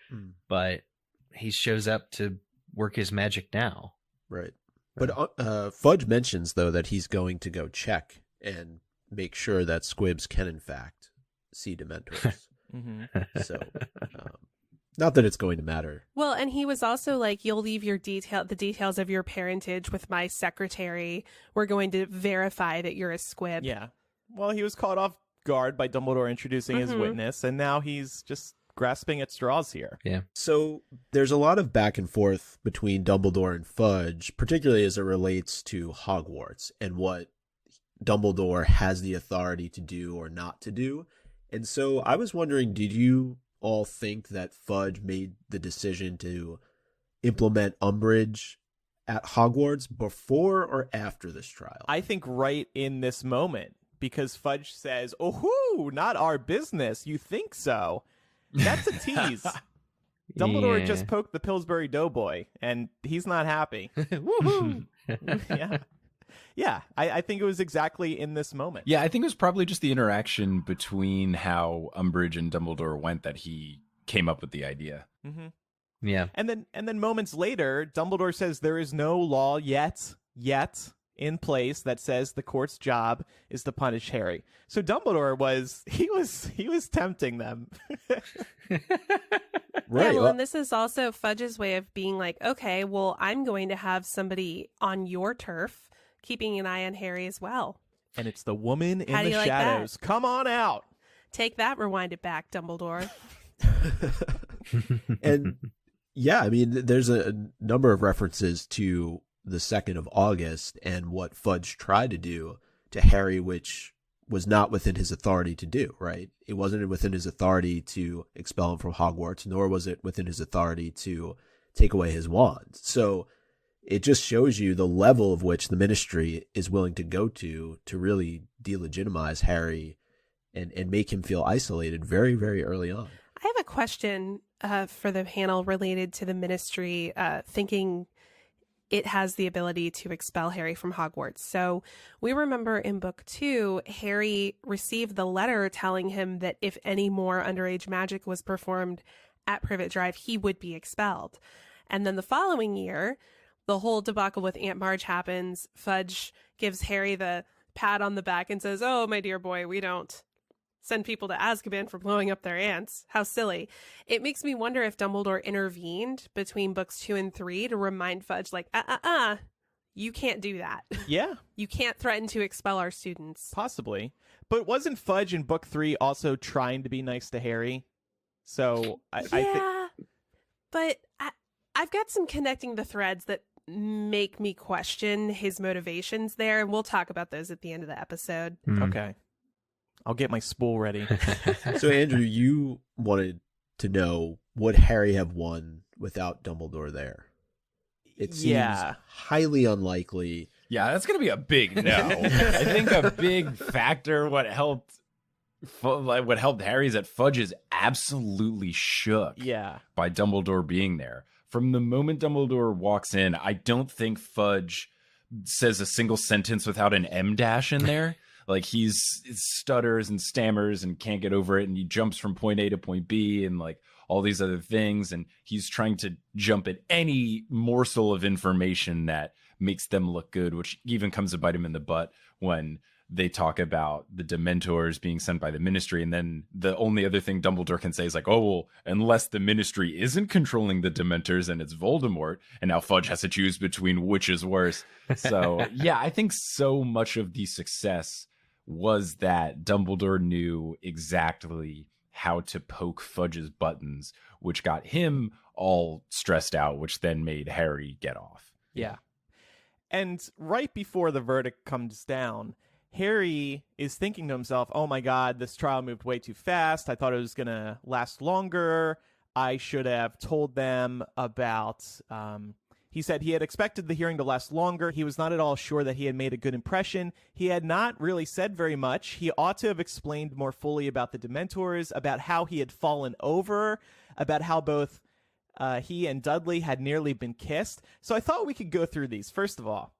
but he shows up to work his magic now. Right. But Fudge mentions, though, that he's going to go check and make sure that Squibs can, in fact, see Dementors. So, not that it's going to matter. well, and he was also like, you'll leave the details of your parentage with my secretary. We're going to verify that you're a squib. Yeah. Well, he was caught off guard by Dumbledore introducing his witness, and now he's just grasping at straws here. Yeah. So there's a lot of back and forth between Dumbledore and Fudge, particularly as it relates to Hogwarts and what Dumbledore has the authority to do or not to do. And so I was wondering, did you all think that Fudge made the decision to implement Umbridge at Hogwarts before or after this trial? I think right in this moment, because Fudge says, "Oh, not our business. You think so?" That's a tease. Dumbledore just poked the Pillsbury Doughboy, and he's not happy. Woohoo! Yeah, I think it was exactly in this moment. Yeah, I think it was probably just the interaction between how Umbridge and Dumbledore went that he came up with the idea. Yeah. And then moments later, Dumbledore says there is no law yet in place that says the court's job is to punish Harry. So Dumbledore was tempting them. Right. Yeah, well, and this is also Fudge's way of being like, okay, well, I'm going to have somebody on your turf keeping an eye on Harry as well. And it's the woman in How do the you like shadows. that? Come on out. Take that, rewind it back, Dumbledore. And yeah, I mean, there's a number of references to the 2nd of August and what Fudge tried to do to Harry, which was not within his authority to do, right? It wasn't within his authority to expel him from Hogwarts, nor was it within his authority to take away his wand. So it just shows you the level of which the Ministry is willing to go to really delegitimize Harry and make him feel isolated very, very early on. I have a question for the panel related to the Ministry thinking it has the ability to expel Harry from Hogwarts. So we remember in book 2, Harry received the letter telling him that if any more underage magic was performed at Privet Drive, he would be expelled. And then the following year, the whole debacle with Aunt Marge happens. Fudge gives Harry the pat on the back and says, "Oh, my dear boy, we don't send people to Azkaban for blowing up their aunts. How silly." It makes me wonder if Dumbledore intervened between books 2 and 3 to remind Fudge, like, you can't do that. Yeah, You can't threaten to expel our students. possibly. But wasn't Fudge in book 3 also trying to be nice to Harry? So I think but I've got some connecting the threads that make me question his motivations there, and we'll talk about those at the end of the episode. okay. I'll get my spool ready. So, Andrew, you wanted to know, would Harry have won without Dumbledore there? It seems highly unlikely. Yeah, that's going to be a big no. I think a big factor what helped Harry is that Fudge is absolutely shook by Dumbledore being there. From the moment Dumbledore walks in, I don't think Fudge says a single sentence without an M dash in there. Like, he stutters and stammers and can't get over it, and he jumps from point A to point B and like all these other things, and he's trying to jump at any morsel of information that makes them look good, which even comes to bite him in the butt when they talk about the Dementors being sent by the Ministry, and then the only other thing Dumbledore can say is like, oh, well, unless the Ministry isn't controlling the Dementors and it's Voldemort, and now Fudge has to choose between which is worse. So, yeah, I think so much of the success was that Dumbledore knew exactly how to poke Fudge's buttons, which got him all stressed out, which then made Harry get off. Yeah. And right before the verdict comes down, Harry is thinking to himself, oh my God, this trial moved way too fast. I thought it was going to last longer. I should have told them about... He said he had expected the hearing to last longer. He was not at all sure that he had made a good impression. He had not really said very much. He ought to have explained more fully about the Dementors, about how he had fallen over, about how both he and Dudley had nearly been kissed. So I thought we could go through these. First of all,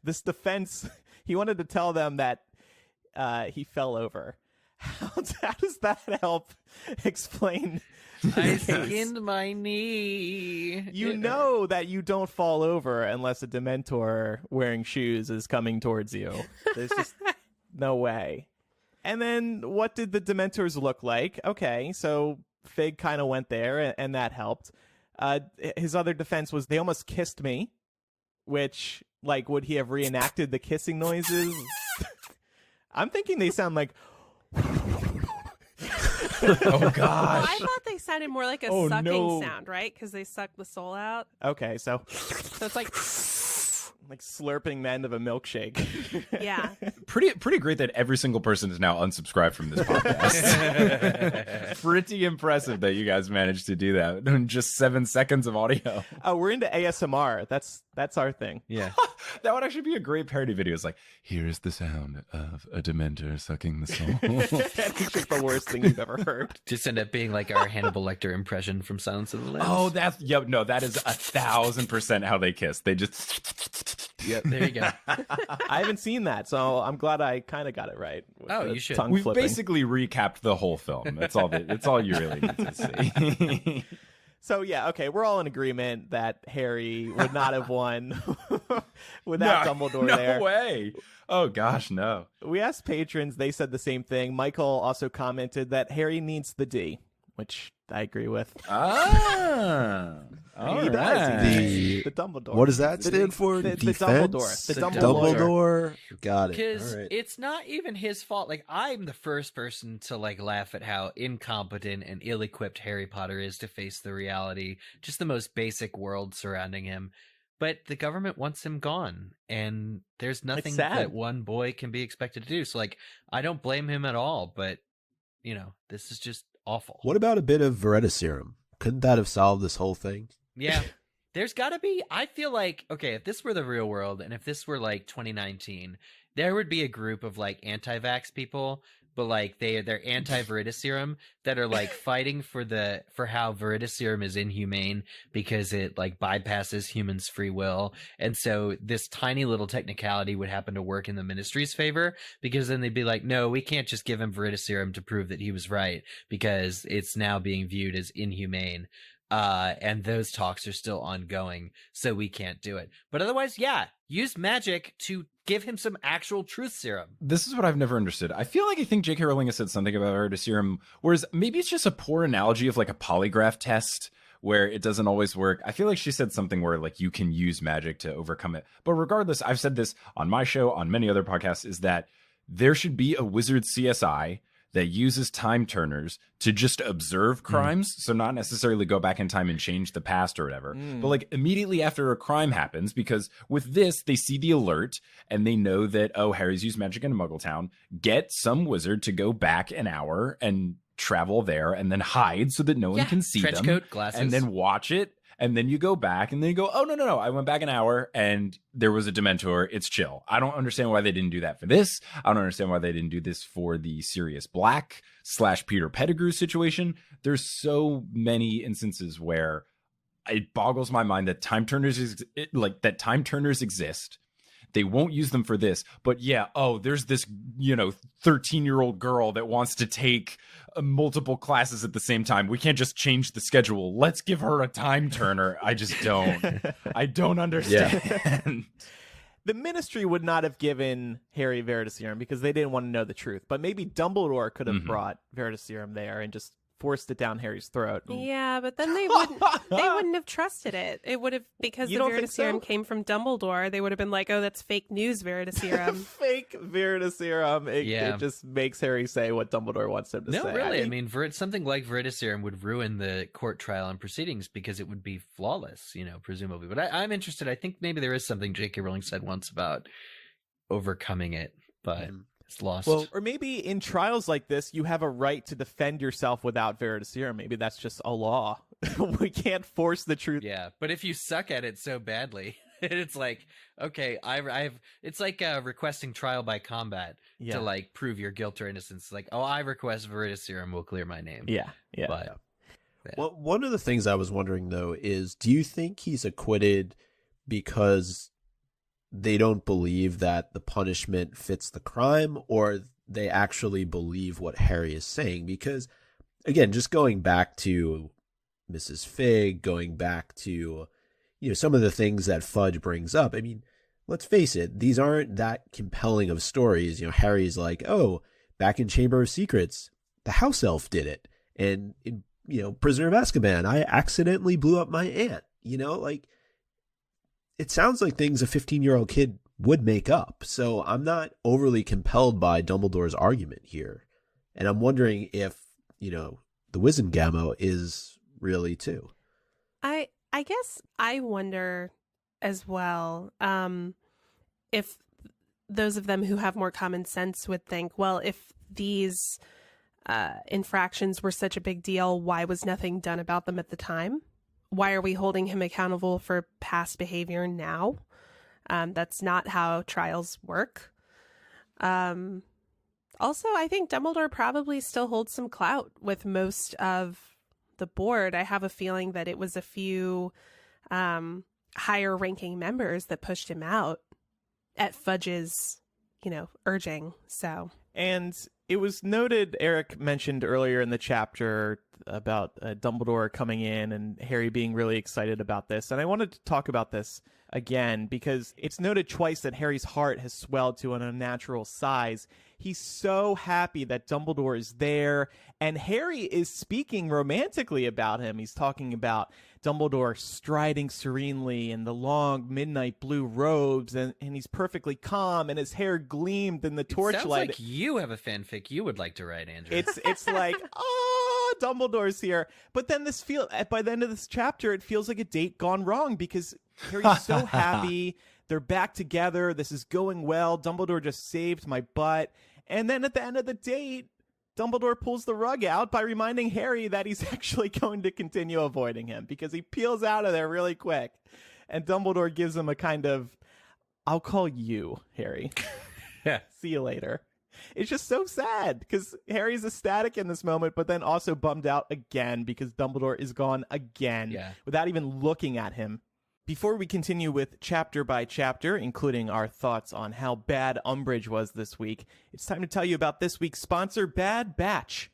this defense... He wanted to tell them that he fell over. How does that help explain? I skinned my knee. You know that you don't fall over unless a Dementor wearing shoes is coming towards you. There's just no way. And then what did the Dementors look like? Okay, so Fig kind of went there, and that helped. His other defense was they almost kissed me, which... Like, would he have reenacted the kissing noises? I'm thinking they sound like... Oh, gosh. Well, I thought they sounded more like a sucking sound, right? Because they suck the soul out. Okay, so it's like slurping the end of a milkshake. Yeah. Pretty great that every single person is now unsubscribed from this podcast. Pretty impressive that you guys managed to do that in just 7 seconds of audio. Oh, we're into ASMR. That's our thing. Yeah. That would actually be a great parody video. It's like, here's the sound of a Dementor sucking the soul. It's just the worst thing you've ever heard. Just end up being like our Hannibal Lecter impression from Silence of the Lambs. Oh, that is 1,000% how they kiss. They just... Yep, there you go. I haven't seen that, so I'm glad I kind of got it right. Oh, you should. We've flipping. Basically recapped the whole film. That's all you really need to see. So, yeah, okay, we're all in agreement that Harry would not have won without Dumbledore there. No way. Oh, gosh, no. We asked patrons. They said the same thing. Michael also commented that Harry needs the D, which I agree with. All He right. does. The Dumbledore. What does that stand for? The Defense? Dumbledore. The Dumbledore. Got it. Because All right. it's not even his fault. Like, I'm the first person to laugh at how incompetent and ill-equipped Harry Potter is to face the reality, just the most basic world surrounding him. But the government wants him gone, and there's nothing that one boy can be expected to do. So, I don't blame him at all, but, this is just awful. What about a bit of Veritaserum? Couldn't that have solved this whole thing? Yeah. There's got to be, I feel like, okay, if this were the real world and if this were 2019, there would be a group of anti-vax people, but they're anti-Veritaserum that are fighting for how Veritaserum is inhumane because it bypasses humans' free will. And so this tiny little technicality would happen to work in the Ministry's favor, because then they'd be like, no, we can't just give him Veritaserum to prove that he was right because it's now being viewed as inhumane. And those talks are still ongoing, so we can't do it. But otherwise, yeah, use magic to give him some actual truth serum. This is what I've never understood. I think J.K. Rowling has said something about Veritaserum, whereas maybe it's just a poor analogy of a polygraph test where it doesn't always work. I feel like she said something where you can use magic to overcome it. But regardless, I've said this on my show, on many other podcasts, is that there should be a wizard CSI that uses time turners to just observe crimes. So not necessarily go back in time and change the past or whatever, but immediately after a crime happens, because with this, they see the alert and they know that, oh, Harry's used magic in Muggletown. Get some wizard to go back an hour and travel there and then hide so that no one can see trench them. Coat, glasses. And then watch it. And then you go back and then you go, oh, no. I went back an hour and there was a Dementor. It's chill. I don't understand why they didn't do that for this. I don't understand why they didn't do this for the Sirius Black / Peter Pettigrew situation. There's so many instances where it boggles my mind that time turners exist. They won't use them for this, but yeah, oh, there's this, 13-year-old girl that wants to take multiple classes at the same time. We can't just change the schedule. Let's give her a time turner. I just don't. I don't understand. Yeah. the Ministry would not have given Harry Veritaserum because they didn't want to know the truth. But maybe Dumbledore could have brought Veritaserum there and just forced it down Harry's throat. Yeah, but then they wouldn't have trusted it. It would have, because You the don't think so? Veritaserum came from Dumbledore, they would have been like, oh, that's fake news Veritaserum. Fake Veritaserum. It just makes Harry say what Dumbledore wants him to say. No, really. I mean, something like Veritaserum would ruin the court trial and proceedings because it would be flawless, presumably. But I'm interested. I think maybe there is something J.K. Rowling said once about overcoming it, but it's lost. Well, or maybe in trials like this, you have a right to defend yourself without Veritaserum. Maybe that's just a law. We can't force the truth. Yeah, but if you suck at it so badly, it's like, okay, it's like requesting trial by combat to like prove your guilt or innocence. Like, oh, I request Veritaserum will clear my name. Yeah. But, Well, one of the things I was wondering though is, do you think he's acquitted because they don't believe that the punishment fits the crime, or they actually believe what Harry is saying? Because, again, just going back to Mrs. Fig, going back to, some of the things that Fudge brings up, I mean, let's face it, these aren't that compelling of stories. Harry's like, oh, back in Chamber of Secrets, the house elf did it. And, Prisoner of Azkaban, I accidentally blew up my aunt. It sounds like things a 15-year-old kid would make up. So I'm not overly compelled by Dumbledore's argument here. And I'm wondering if, the Wizengamot is really too. I guess I wonder as well if those of them who have more common sense would think, well, if these infractions were such a big deal, why was nothing done about them at the time? Why are we holding him accountable for past behavior now? That's not how trials work. Also, I think Dumbledore probably still holds some clout with most of the board. I have a feeling that it was a few higher ranking members that pushed him out at Fudge's, urging. So, and it was noted, Eric mentioned earlier in the chapter about Dumbledore coming in and Harry being really excited about this. And I wanted to talk about this again because it's noted twice that Harry's heart has swelled to an unnatural size. He's so happy that Dumbledore is there, and Harry is speaking romantically about him. He's talking about Dumbledore striding serenely in the long midnight blue robes, and he's perfectly calm, and his hair gleamed in the torchlight. Sounds like you have a fanfic you would like to write, Andrew. It's like, oh, Dumbledore's here. But then by the end of this chapter, it feels like a date gone wrong because Harry's so happy. They're back together. This is going well. Dumbledore just saved my butt. And then at the end of the date, Dumbledore pulls the rug out by reminding Harry that he's actually going to continue avoiding him because he peels out of there really quick. And Dumbledore gives him a kind of, I'll call you, Harry. Yeah. See you later. It's just so sad because Harry's ecstatic in this moment, but then also bummed out again because Dumbledore is gone again without even looking at him. Before we continue with chapter by chapter, including our thoughts on how bad Umbridge was this week, it's time to tell you about this week's sponsor, Bad Batch.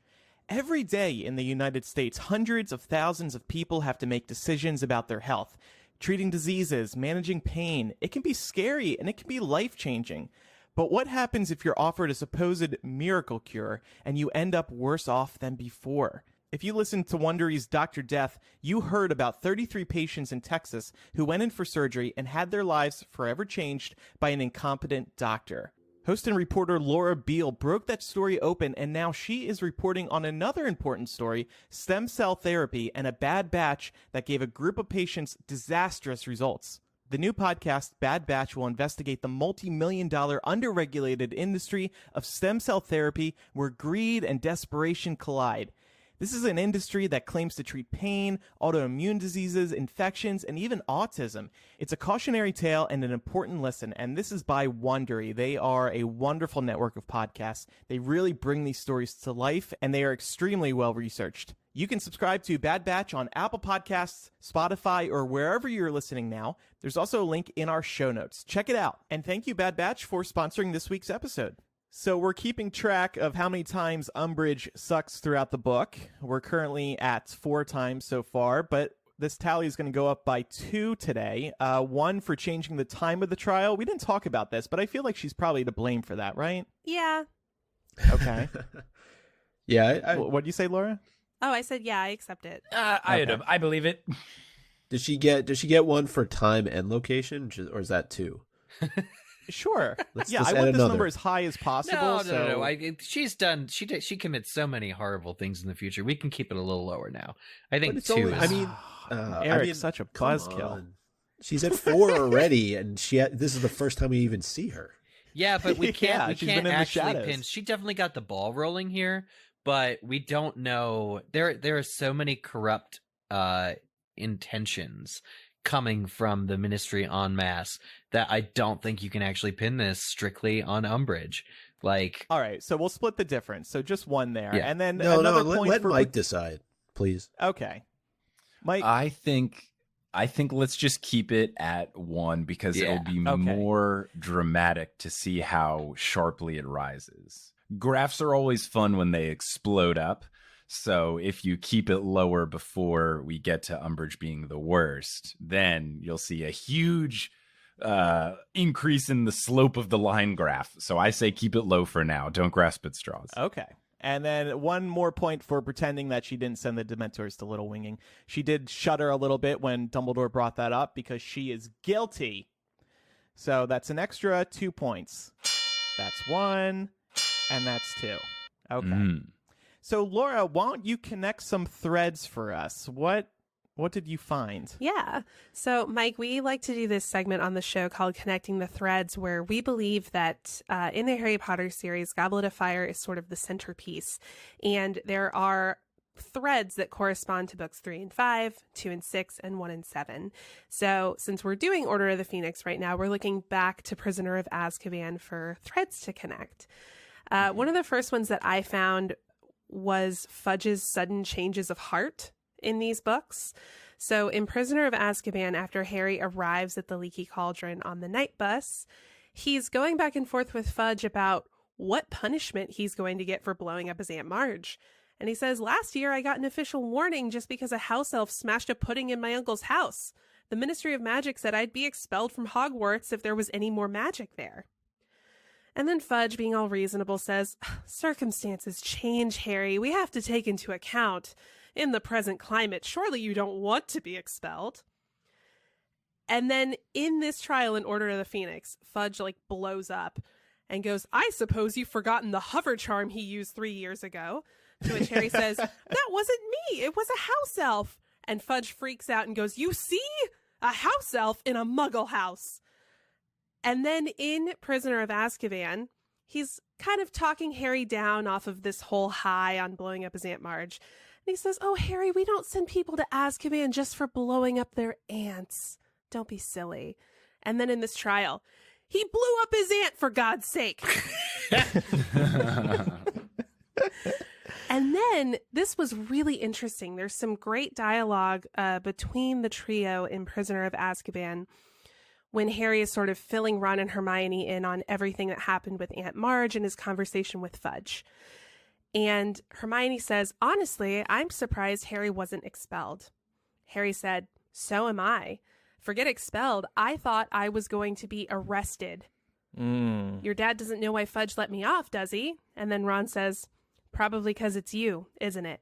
Every day in the United States, hundreds of thousands of people have to make decisions about their health. Treating diseases, managing pain, it can be scary and it can be life-changing. But what happens if you're offered a supposed miracle cure and you end up worse off than before? If you listened to Wondery's Dr. Death, you heard about 33 patients in Texas who went in for surgery and had their lives forever changed by an incompetent doctor. Host and reporter Laura Beale broke that story open, and now she is reporting on another important story, stem cell therapy and a bad batch that gave a group of patients disastrous results. The new podcast, Bad Batch, will investigate the multi-million-dollar underregulated industry of stem cell therapy where greed and desperation collide. This is an industry that claims to treat pain, autoimmune diseases, infections, and even autism. It's a cautionary tale and an important listen, and this is by Wondery. They are a wonderful network of podcasts. They really bring these stories to life, and they are extremely well-researched. You can subscribe to Bad Batch on Apple Podcasts, Spotify, or wherever you're listening now. There's also a link in our show notes. Check it out. And thank you, Bad Batch, for sponsoring this week's episode. So we're keeping track of how many times Umbridge sucks throughout the book. We're currently at 4 times so far, but this tally is going to go up by 2 today. 1 for changing the time of the trial. We didn't talk about this, but I feel like she's probably to blame for that, right? Yeah. Okay. Yeah. What did you say, Laura? Oh, I said, yeah, I accept it. I believe it. Does she get one for time and location, or is that 2? Sure. Let's I add want this another. number as high as possible. No. She commits so many horrible things in the future. We can keep it a little lower now. I think But it's 2 only- is... Eric's such a come buzzkill. on. She's at 4 already, and this is the first time we even see her. Yeah, but we can't. Yeah, we she's been can't in the actually shadows. pin. She definitely got the ball rolling here, but we don't know. There are so many corrupt intentions coming from the Ministry en masse that I don't think you can actually pin this strictly on Umbridge. Like, All right, so we'll split the difference. So just 1 there, Yeah. and then No, another let point for Mike decide, please. Okay, Mike. I think let's just keep it at 1 because Yeah. it'll be Okay. more dramatic to see how sharply it rises. Graphs are always fun when they explode up. So if you keep it lower before we get to Umbridge being the worst, then you'll see a huge increase in the slope of the line graph. So I say keep it low for now. Don't grasp at straws. Okay. And then 1 more point for pretending that she didn't send the Dementors to Little Winging. She did shudder a little bit when Dumbledore brought that up because she is guilty. So that's an extra 2 points. That's 1, and that's 2. Okay. So Laura, why don't you connect some threads for us? What did you find? Yeah. So, Mike, we like to do this segment on the show called Connecting the Threads, where we believe that in the Harry Potter series, Goblet of Fire is sort of the centerpiece. And there are threads that correspond to books 3 and 5, 2 and 6, and 1 and 7. So, since we're doing Order of the Phoenix right now, we're looking back to Prisoner of Azkaban for threads to connect. One of the first ones that I found was Fudge's sudden changes of heart in these books. So in Prisoner of Azkaban, after Harry arrives at the Leaky Cauldron on the night bus, he's going back and forth with Fudge about what punishment he's going to get for blowing up his Aunt Marge. And he says, "Last year I got an official warning just because a house elf smashed a pudding in my uncle's house. The Ministry of Magic said I'd be expelled from Hogwarts if there was any more magic there." And then Fudge, being all reasonable, says, "Circumstances change, Harry. We have to take into account. In the present climate, surely you don't want to be expelled." And then in this trial in Order of the Phoenix, Fudge blows up and goes, "I suppose you've forgotten the hover charm he used 3 years ago." To which Harry says, "That wasn't me. It was a house elf." And Fudge freaks out and goes, "You see? A house elf in a muggle house." And then in Prisoner of Azkaban, he's kind of talking Harry down off of this whole high on blowing up his Aunt Marge. And he says, "Oh, Harry, we don't send people to Azkaban just for blowing up their aunts. Don't be silly." And then in this trial, he blew up his aunt, for God's sake. And then this was really interesting. There's some great dialogue between the trio in Prisoner of Azkaban when Harry is sort of filling Ron and Hermione in on everything that happened with Aunt Marge and his conversation with Fudge. And Hermione says, "Honestly, I'm surprised Harry wasn't expelled." Harry said, "So am I. Forget expelled. I thought I was going to be arrested." "Your dad doesn't know why Fudge let me off, does he?" And then Ron says, "Probably because it's you, isn't it?"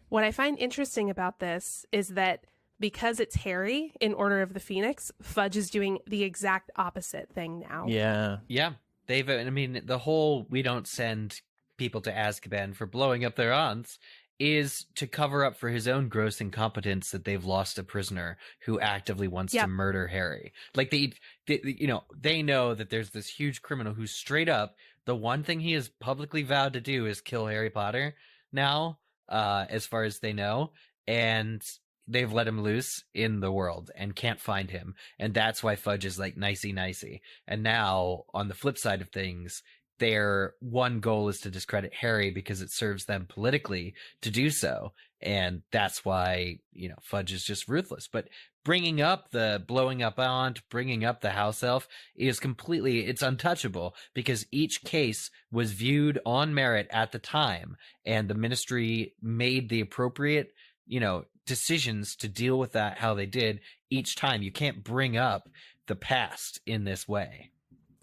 What I find interesting about this is that because it's Harry in Order of the Phoenix, Fudge is doing the exact opposite thing now. Yeah. Yeah. The whole we don't send people to Azkaban for blowing up their aunts is to cover up for his own gross incompetence that they've lost a prisoner who actively wants to murder Harry. They know that there's this huge criminal who's straight up, the one thing he has publicly vowed to do is kill Harry Potter now, as far as they know. And they've let him loose in the world and can't find him. And that's why Fudge is nicey. And now, on the flip side of things, their one goal is to discredit Harry because it serves them politically to do so. And that's why, Fudge is just ruthless. But bringing up the blowing up aunt, bringing up the house elf is it's untouchable because each case was viewed on merit at the time. And the ministry made the appropriate decisions to deal with that how they did each time. You can't bring up the past in this way.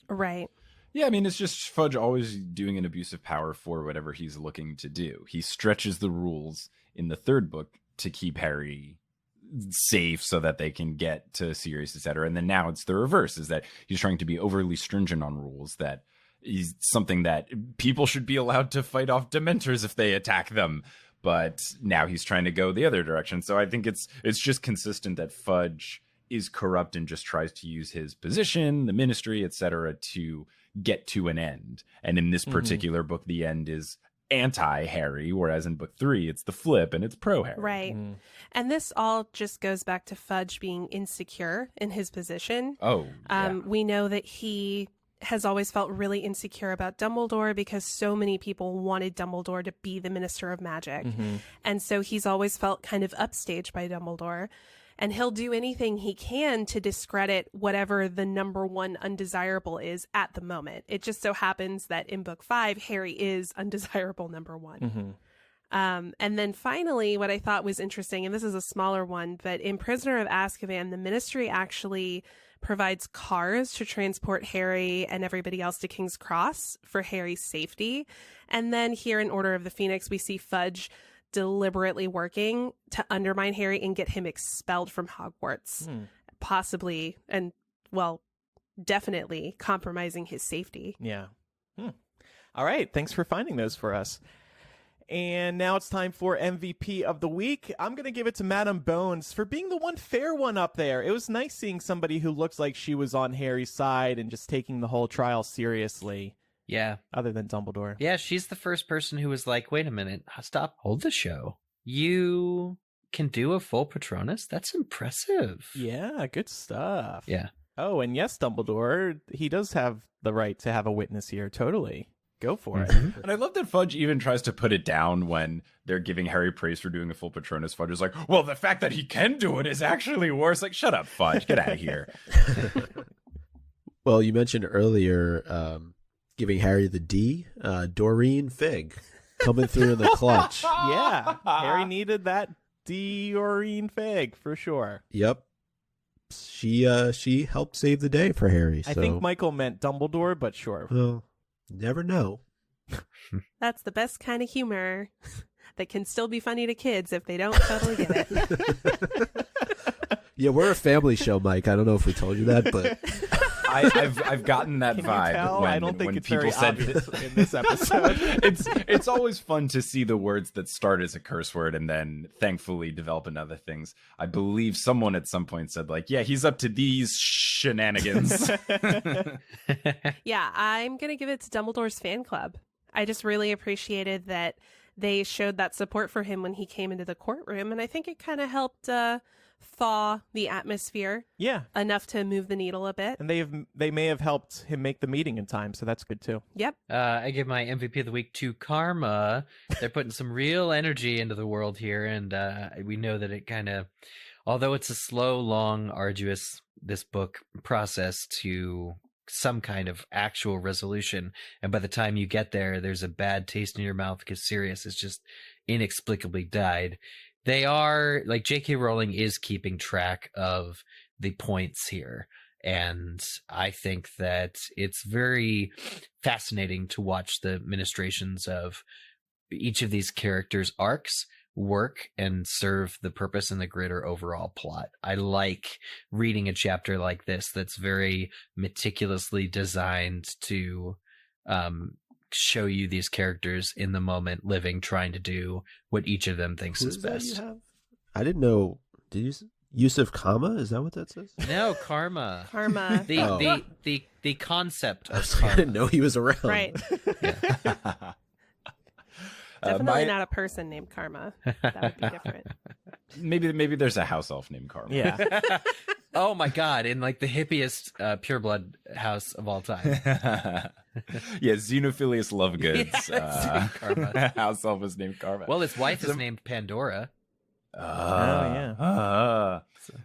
Right. Yeah, I mean, it's just Fudge always doing an abuse of power for whatever he's looking to do. He stretches the rules in the third book to keep Harry safe so that they can get to Sirius, etc. And then now it's the reverse, is that he's trying to be overly stringent on rules that is something that people should be allowed to fight off Dementors if they attack them. But now he's trying to go the other direction. So I think it's just consistent that Fudge is corrupt and just tries to use his position, the ministry, etc., to get to an end. And in this particular book, the end is anti-Harry, whereas in book 3, it's the flip and it's pro-Harry. Right. And this all just goes back to Fudge being insecure in his position. Oh, yeah. We know that he has always felt really insecure about Dumbledore because so many people wanted Dumbledore to be the Minister of Magic. And so he's always felt kind of upstaged by Dumbledore. And he'll do anything he can to discredit whatever the number one undesirable is at the moment. It just so happens that in book 5, Harry is undesirable number 1. And then finally, what I thought was interesting, and this is a smaller one, but in Prisoner of Azkaban, the Ministry actually provides cars to transport Harry and everybody else to King's Cross for Harry's safety. And then here in Order of the Phoenix, we see Fudge deliberately working to undermine Harry and get him expelled from Hogwarts, possibly and, well, definitely compromising his safety. Yeah. All right. Thanks for finding those for us. And now it's time for MVP of the week. I'm going to give it to Madame Bones for being the one fair one up there. It was nice seeing somebody who looks like she was on Harry's side and just taking the whole trial seriously. Yeah. Other than Dumbledore. Yeah, she's the first person who was like, wait a minute, stop, hold the show. You can do a full Patronus? That's impressive. Yeah, good stuff. Yeah. Oh, and yes, Dumbledore, he does have the right to have a witness here. Totally. Go for it. And I love that Fudge even tries to put it down when they're giving Harry praise for doing a full Patronus. Fudge is like, well, the fact that he can do it is actually worse. Like, shut up, Fudge. Get out of here. Well, you mentioned earlier giving Harry the D, Doreen Fig coming through in the clutch. Yeah, Harry needed that Doreen Fig for sure. Yep. She helped save the day for Harry. So. I think Michael meant Dumbledore, but sure. Well, never know. That's the best kind of humor that can still be funny to kids if they don't totally get it. Yeah, we're a family show, Mike. I don't know if we told you that, but I've gotten that Can vibe. you tell? When, I don't think when it's people very said obvious in this episode. it's always fun to see the words that start as a curse word and then thankfully develop into other things. I believe someone at some point said, like, yeah, he's up to these shenanigans. Yeah, I'm going to give it to Dumbledore's fan club. I just really appreciated that they showed that support for him when he came into the courtroom, and I think it kind of helped thaw the atmosphere Yeah. enough to move the needle a bit. And they may have helped him make the meeting in time, so that's good too. Yep. I give my MVP of the week to Karma. They're putting some real energy into the world here, and we know that it kind of, although it's a slow, long, arduous, this book process to some kind of actual resolution, and by the time you get there, there's a bad taste in your mouth because Sirius has just inexplicably died. They are, like, J.K. Rowling is keeping track of the points here. And I think that it's very fascinating to watch the ministrations of each of these characters' arcs work and serve the purpose and the greater overall plot. I like reading a chapter like this that's very meticulously designed to show you these characters in the moment, living, trying to do what each of them thinks is best. I didn't know. Did you Yusuf Kama? Is that what that says? No, Karma. Karma. The concept I, of I karma. didn't know he was around. Right. Definitely not a person named Karma. That would be different. Maybe there's a house elf named Karma. Yeah. Oh my god, in like the hippiest pureblood house of all time. Yeah, Xenophilius Lovegoods. Yes, named Karma. House elf is named Karma. Well, his wife is named Pandora.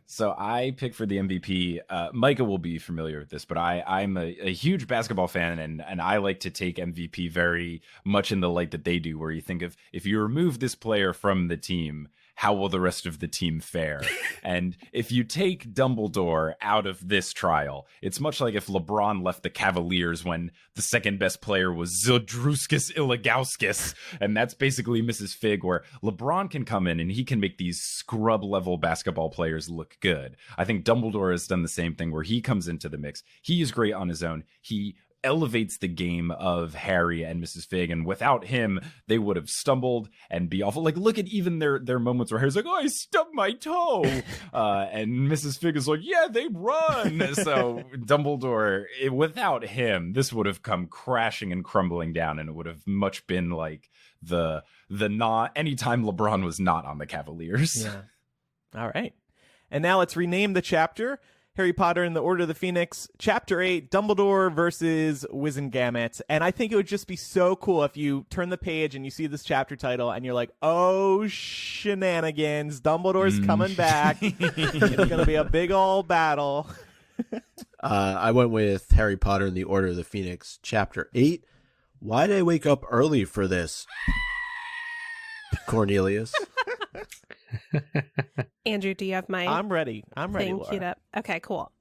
So I pick for the MVP. Micah will be familiar with this, but I'm a huge basketball fan, and I like to take MVP very much in the light that they do, where you think of, if you remove this player from the team, how will the rest of the team fare? And if you take Dumbledore out of this trial, it's much like if LeBron left the Cavaliers when the second best player was Zodruskus Ilagauskas. And that's basically Mrs. Fig, where LeBron can come in and he can make these scrub level basketball players look good. I think Dumbledore has done the same thing where he comes into the mix. He is great on his own. He elevates the game of Harry and Mrs. Fig, and without him they would have stumbled and be awful. Like, look at even their moments where Harry's like, oh, I stubbed my toe, and Mrs. Fig is like, yeah, they run. So Dumbledore, without him, this would have come crashing and crumbling down, and it would have much been like the not anytime LeBron was not on the Cavaliers. Yeah. All right, and now let's rename the chapter. Harry Potter and the Order of the Phoenix, Chapter 8, Dumbledore versus Wizengamot. And I think it would just be so cool if you turn the page and you see this chapter title and you're like, oh, shenanigans, Dumbledore's coming back. It's going to be a big old battle. I went with Harry Potter and the Order of the Phoenix, Chapter 8. Why did I wake up early for this, Cornelius? Andrew, do you have my I'm ready. I'm ready, thing queued up? Okay, cool.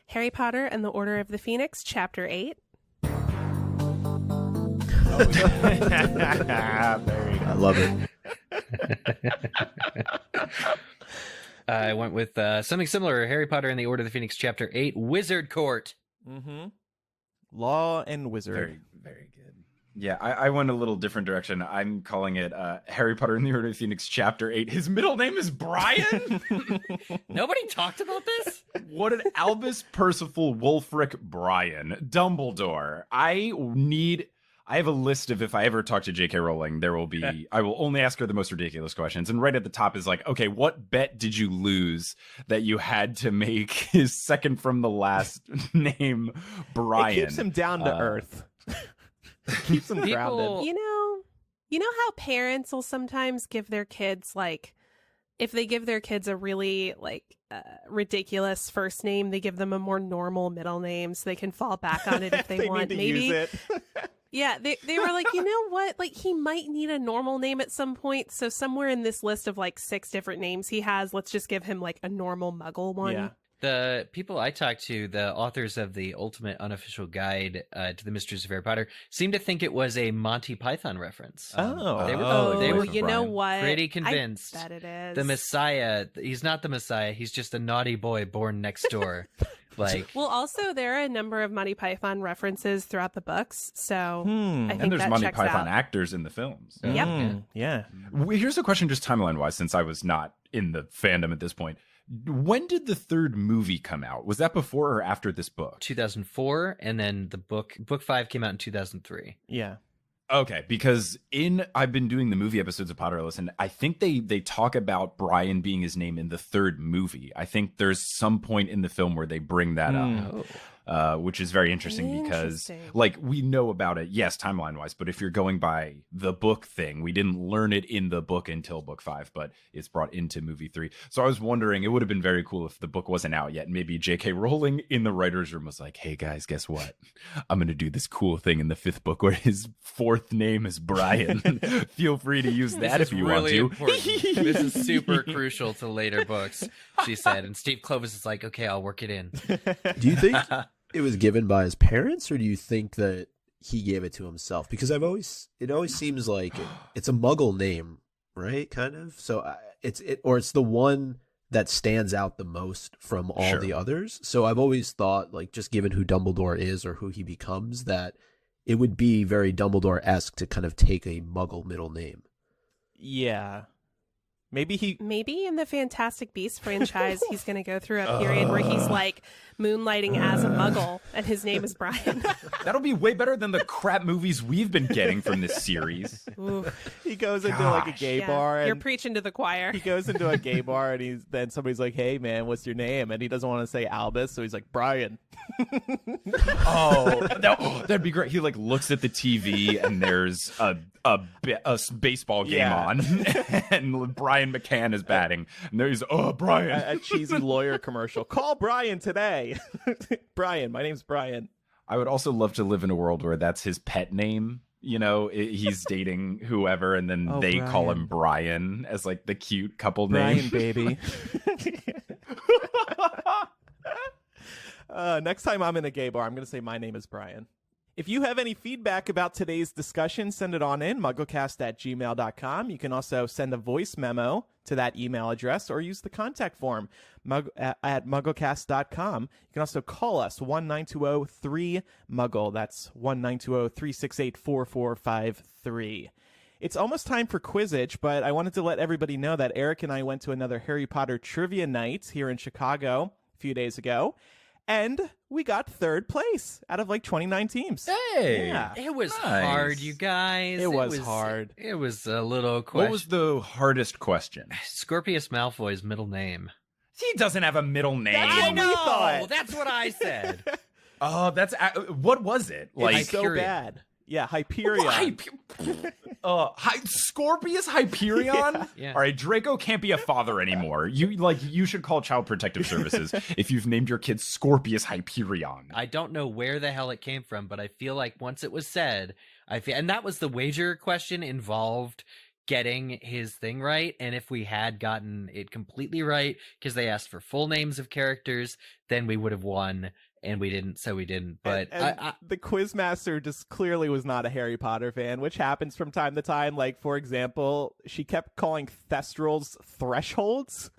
Harry Potter and the Order of the Phoenix, Chapter 8. I love it. I went with something similar. Harry Potter and the Order of the Phoenix, Chapter 8, Wizard Court. Mm-hmm. Law and Wizard. Very, very good. Yeah, I went a little different direction. I'm calling it Harry Potter and the Order of the Phoenix, Chapter 8. His middle name is Brian? Nobody talked about this? What an Albus Percival Wulfric Brian. Dumbledore. I have a list of, if I ever talk to J.K. Rowling, there will be, I will only ask her the most ridiculous questions. And right at the top is like, okay, what bet did you lose that you had to make his second from the last name Brian? It keeps him down to earth. Keeps them grounded. You know how parents will sometimes give their kids, like, if they give their kids a really ridiculous first name, they give them a more normal middle name so they can fall back on it if they want. Need to Maybe use it. Yeah, they were like, you know what? Like, he might need a normal name at some point. So somewhere in this list of like 6 different names he has, let's just give him like a normal Muggle one. Yeah. The people I talked to, the authors of the Ultimate Unofficial Guide to the Mysteries of Harry Potter, seemed to think it was a Monty Python reference. They Well, were you know what? pretty convinced. I bet it is. The Messiah, he's not the Messiah. He's just a naughty boy born next door. Well, also there are a number of Monty Python references throughout the books, so I think And there's that Monty checks Python out. actors in the films. Yep. Yeah. Here's a question, just timeline-wise, since I was not in the fandom at this point. When did the third movie come out? Was that before or after this book? 2004, and then the book 5 came out in 2003. Yeah. Okay, because I've been doing the movie episodes of Potterless, and I think they talk about Brian being his name in the third movie. I think there's some point in the film where they bring that up. Which is very interesting because, like, we know about it, yes, timeline-wise, but if you're going by the book thing, we didn't learn it in the book until book 5, but it's brought into movie 3. So I was wondering, it would have been very cool if the book wasn't out yet. Maybe J.K. Rowling in the writer's room was like, hey, guys, guess what? I'm going to do this cool thing in the 5th book where his 4th name is Brian. Feel free to use that if you really want to. This is super crucial to later books, she said. And Steve Clovis is like, okay, I'll work it in. Do you think it was given by his parents, or do you think that he gave it to himself? Because it always seems like it's a Muggle name, right? Kind of. So it's the one that stands out the most from all the others. So I've always thought, like, just given who Dumbledore is or who he becomes, that it would be very Dumbledore-esque to kind of take a Muggle middle name. Yeah. Maybe in the Fantastic Beasts franchise, he's going to go through a period where he's like moonlighting as a Muggle, and his name is Brian. That'll be way better than the crap movies we've been getting from this series. he goes into like a gay bar. And you're preaching to the choir. He goes into a gay bar, and then somebody's like, "Hey, man, what's your name?" And he doesn't want to say Albus, so he's like, "Brian." That'd be great. He like looks at the TV, and there's a baseball game on, and Brian McCann is batting, and there's Brian, a cheesy lawyer commercial. Call Brian today. Brian, my name's Brian. I would also love to live in a world where that's his pet name, You know, he's dating whoever, and then they call him Brian as like the cute couple name. Brian, baby. Next time I'm in a gay bar, I'm going to say my name is Brian. If you have any feedback about today's discussion, send it on in, mugglecast@gmail.com. You can also send a voice memo to that email address or use the contact form at mugglecast.com. You can also call us, 1-920-3-MUGGLE. That's 1-920-368-4453. It's almost time for Quizzitch, but I wanted to let everybody know that Eric and I went to another Harry Potter trivia night here in Chicago a few days ago. And we got third place out of like 29 teams. Hey! Yeah. It was hard, you guys. It was hard. It was a little question. What was the hardest question? Scorpius Malfoy's middle name. He doesn't have a middle name. That's what we thought. That's what I said. Oh, that's what was it? Like It's so bad. Yeah, Hyperion. Scorpius Hyperion? Yeah. All right, Draco can't be a father anymore. You should call Child Protective Services if you've named your kid Scorpius Hyperion. I don't know where the hell it came from, but I feel like once it was said, and that was the wager question involved getting his thing right, and if we had gotten it completely right, because they asked for full names of characters, then we would have won. And we didn't, so we didn't. But and the quizmaster just clearly was not a Harry Potter fan, which happens from time to time. Like, for example, she kept calling Thestrals thresholds.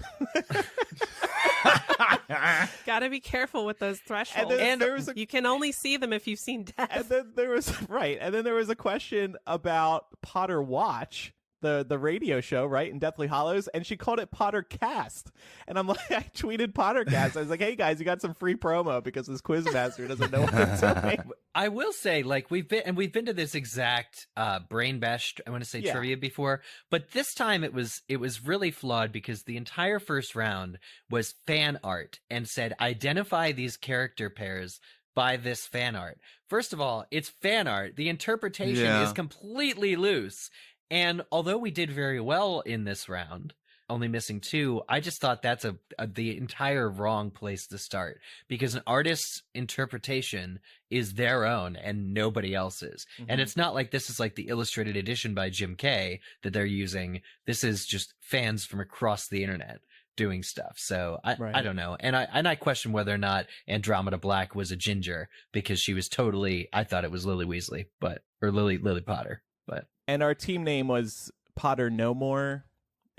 Gotta be careful with those thresholds. And there was you can only see them if you've seen Death. And then there was a question about Potter Watch, the radio show, right, in Deathly Hallows, and she called it Pottercast. And I'm like, I tweeted Pottercast. I was like, hey guys, you got some free promo because this quizmaster doesn't know what to say. I will say, like, we've been to this exact brain bash, I want to say, trivia before, but this time it was really flawed because the entire first round was fan art and said identify these character pairs by this fan art. First of all, it's fan art. The interpretation is completely loose. And although we did very well in this round, only missing 2, I just thought that's the entire wrong place to start, because an artist's interpretation is their own and nobody else's. Mm-hmm. And it's not like this is like the illustrated edition by Jim Kay that they're using. This is just fans from across the internet doing stuff. So I don't know. And I question whether or not Andromeda Black was a ginger, because she was totally, I thought it was Lily Weasley, or Lily Potter, but. And our team name was Potter No More,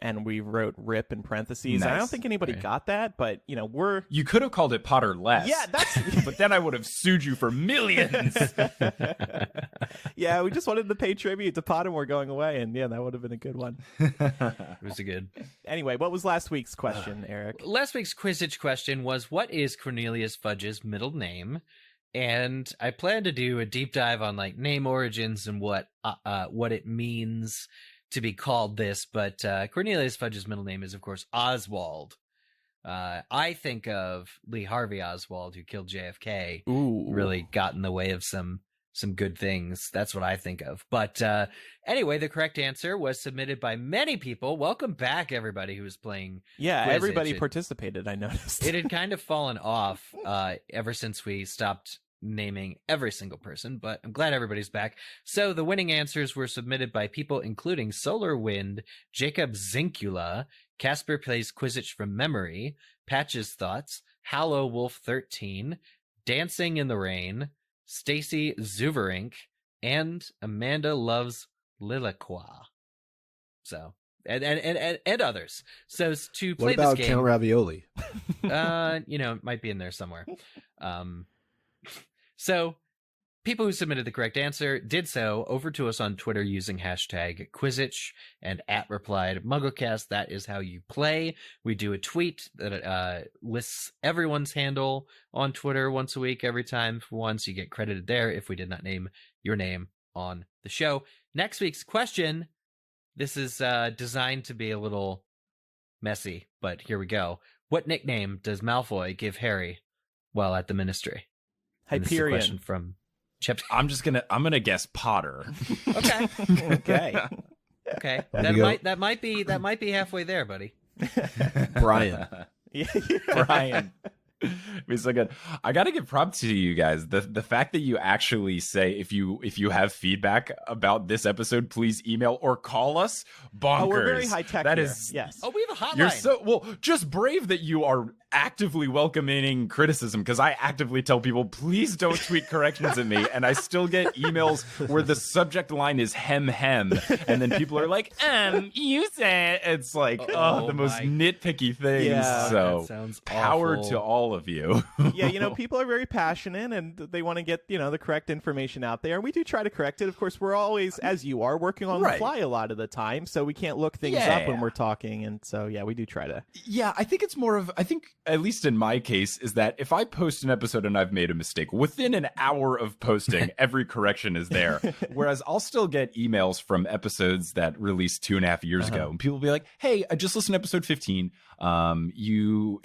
and we wrote RIP in parentheses. Nice. I don't think anybody got that, but You could have called it Potter Less. Yeah, that's. But then I would have sued you for millions. Yeah, we just wanted to pay tribute to Pottermore going away, and that would have been a good one. It was a good. Anyway, what was last week's question, Eric? Last week's Quizzitch question was, what is Cornelius Fudge's middle name? And I plan to do a deep dive on like name origins and what it means to be called this. But Cornelius Fudge's middle name is, of course, Oswald. I think of Lee Harvey Oswald, who killed JFK. Ooh. Really got in the way of some good things. That's what I think of. But anyway, the correct answer was submitted by many people. Welcome back, everybody who was playing. Yeah, Quizzitch. Everybody participated, I noticed. It had kind of fallen off ever since we stopped naming every single person, but I'm glad everybody's back. So the winning answers were submitted by people including Solar Wind, Jacob Zincula, Casper Plays Quizzitch from Memory, Patch's Thoughts, Hallow Wolf 13, Dancing in the Rain, Stacy Zuverink, and Amanda Loves Liliqua. So and others. So to play what about this game, Count Ravioli? it might be in there somewhere. So people who submitted the correct answer did so over to us on Twitter using hashtag Quizzitch and @replied MuggleCast. That is how you play. We do a tweet that lists everyone's handle on Twitter once a week. Every time for once, you get credited there if we did not name your name on the show. Next week's question, this is designed to be a little messy, but here we go. What nickname does Malfoy give Harry while at the Ministry? Hyperion. Question from Chip. I'm gonna guess Potter. Okay. Okay. That might be halfway there, buddy. Brian. Yeah. Brian. It'd be so good. I gotta give props to you guys. The fact that you actually say if you have feedback about this episode, please email or call us. Bonkers. Oh, we're very high tech. That here. is Yes. Oh, we have a hotline. You're so well. Just brave that you are actively welcoming criticism, because I actively tell people please don't tweet corrections at me, and I still get emails where the subject line is hem, and then people are like, you said, it's like the most nitpicky things. Yeah, so that sounds power awful. to all of you. Yeah, people are very passionate and they want to get, the correct information out there. And we do try to correct it. Of course, we're always, as you are, working on the fly a lot of the time. So we can't look things up when we're talking. And so, yeah, we do try to. Yeah, I think it's more of, at least in my case, is that if I post an episode and I've made a mistake, within an hour of posting, every correction is there. Whereas I'll still get emails from episodes that released 2.5 years ago. And people will be like, hey, I just listened to episode 15. You...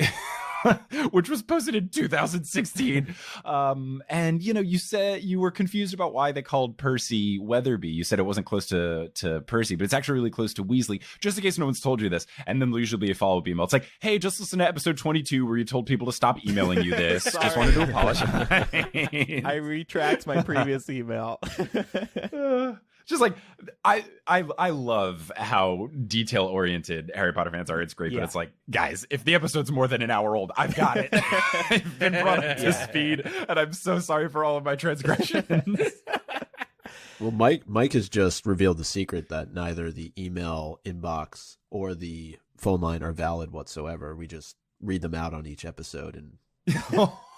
which was posted in 2016. And, you said you were confused about why they called Percy Weatherby. You said it wasn't close to Percy, but it's actually really close to Weasley, just in case no one's told you this. And then there'll usually be a follow-up email. It's like, hey, just listen to episode 22 where you told people to stop emailing you this. Just wanted to apologize. I retract my previous email. Just like I love how detail oriented Harry Potter fans are. It's great, but it's like, guys, if the episode's more than an hour old, I've got it. I've been brought up to speed, and I'm so sorry for all of my transgressions. Well, Mike has just revealed the secret that neither the email inbox or the phone line are valid whatsoever. We just read them out on each episode, and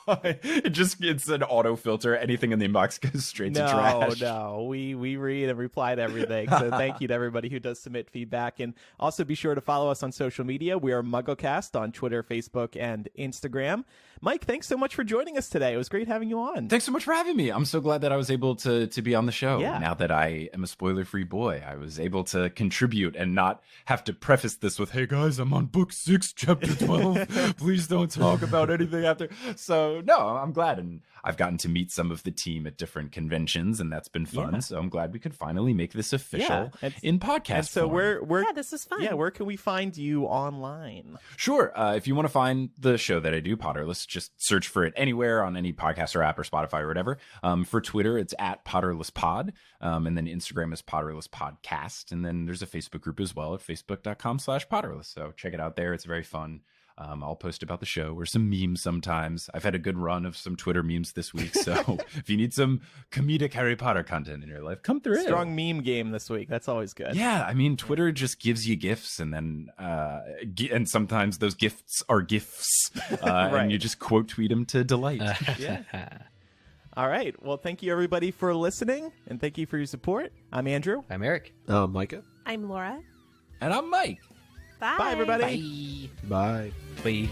it's an auto filter. Anything in the inbox goes straight to trash. No, we read and reply to everything. So thank you to everybody who does submit feedback. And also be sure to follow us on social media. We are MuggleCast on Twitter, Facebook, and Instagram. Mike, thanks so much for joining us today. It was great having you on. Thanks so much for having me. I'm so glad that I was able to be on the show. Yeah. Now that I am a spoiler-free boy, I was able to contribute and not have to preface this with, hey guys, I'm on book 6, chapter 12. Please don't talk about anything after. So no, I'm glad. And I've gotten to meet some of the team at different conventions, and that's been fun. Yeah. So I'm glad we could finally make this official in podcast and so form. This is fun. Yeah, where can we find you online? Sure. If you want to find the show that I do, Potterless, just search for it anywhere on any podcast or app or Spotify or whatever. For Twitter, it's at Potterless Pod. And then Instagram is Potterless Podcast. And then there's a Facebook group as well at facebook.com/Potterless. So check it out there. It's very fun. I'll post about the show or some memes sometimes. I've had a good run of some Twitter memes this week. So if you need some comedic Harry Potter content in your life, come through. Strong meme game this week. That's always good. Yeah. I mean, Twitter just gives you gifts, and then and sometimes those gifts are gifts. And you just quote tweet them to delight. Yeah. All right. Well, thank you, everybody, for listening, and thank you for your support. I'm Andrew. I'm Eric. Micah. I'm Laura. And I'm Mike. Bye. Bye, everybody. Bye. Bye. Bye.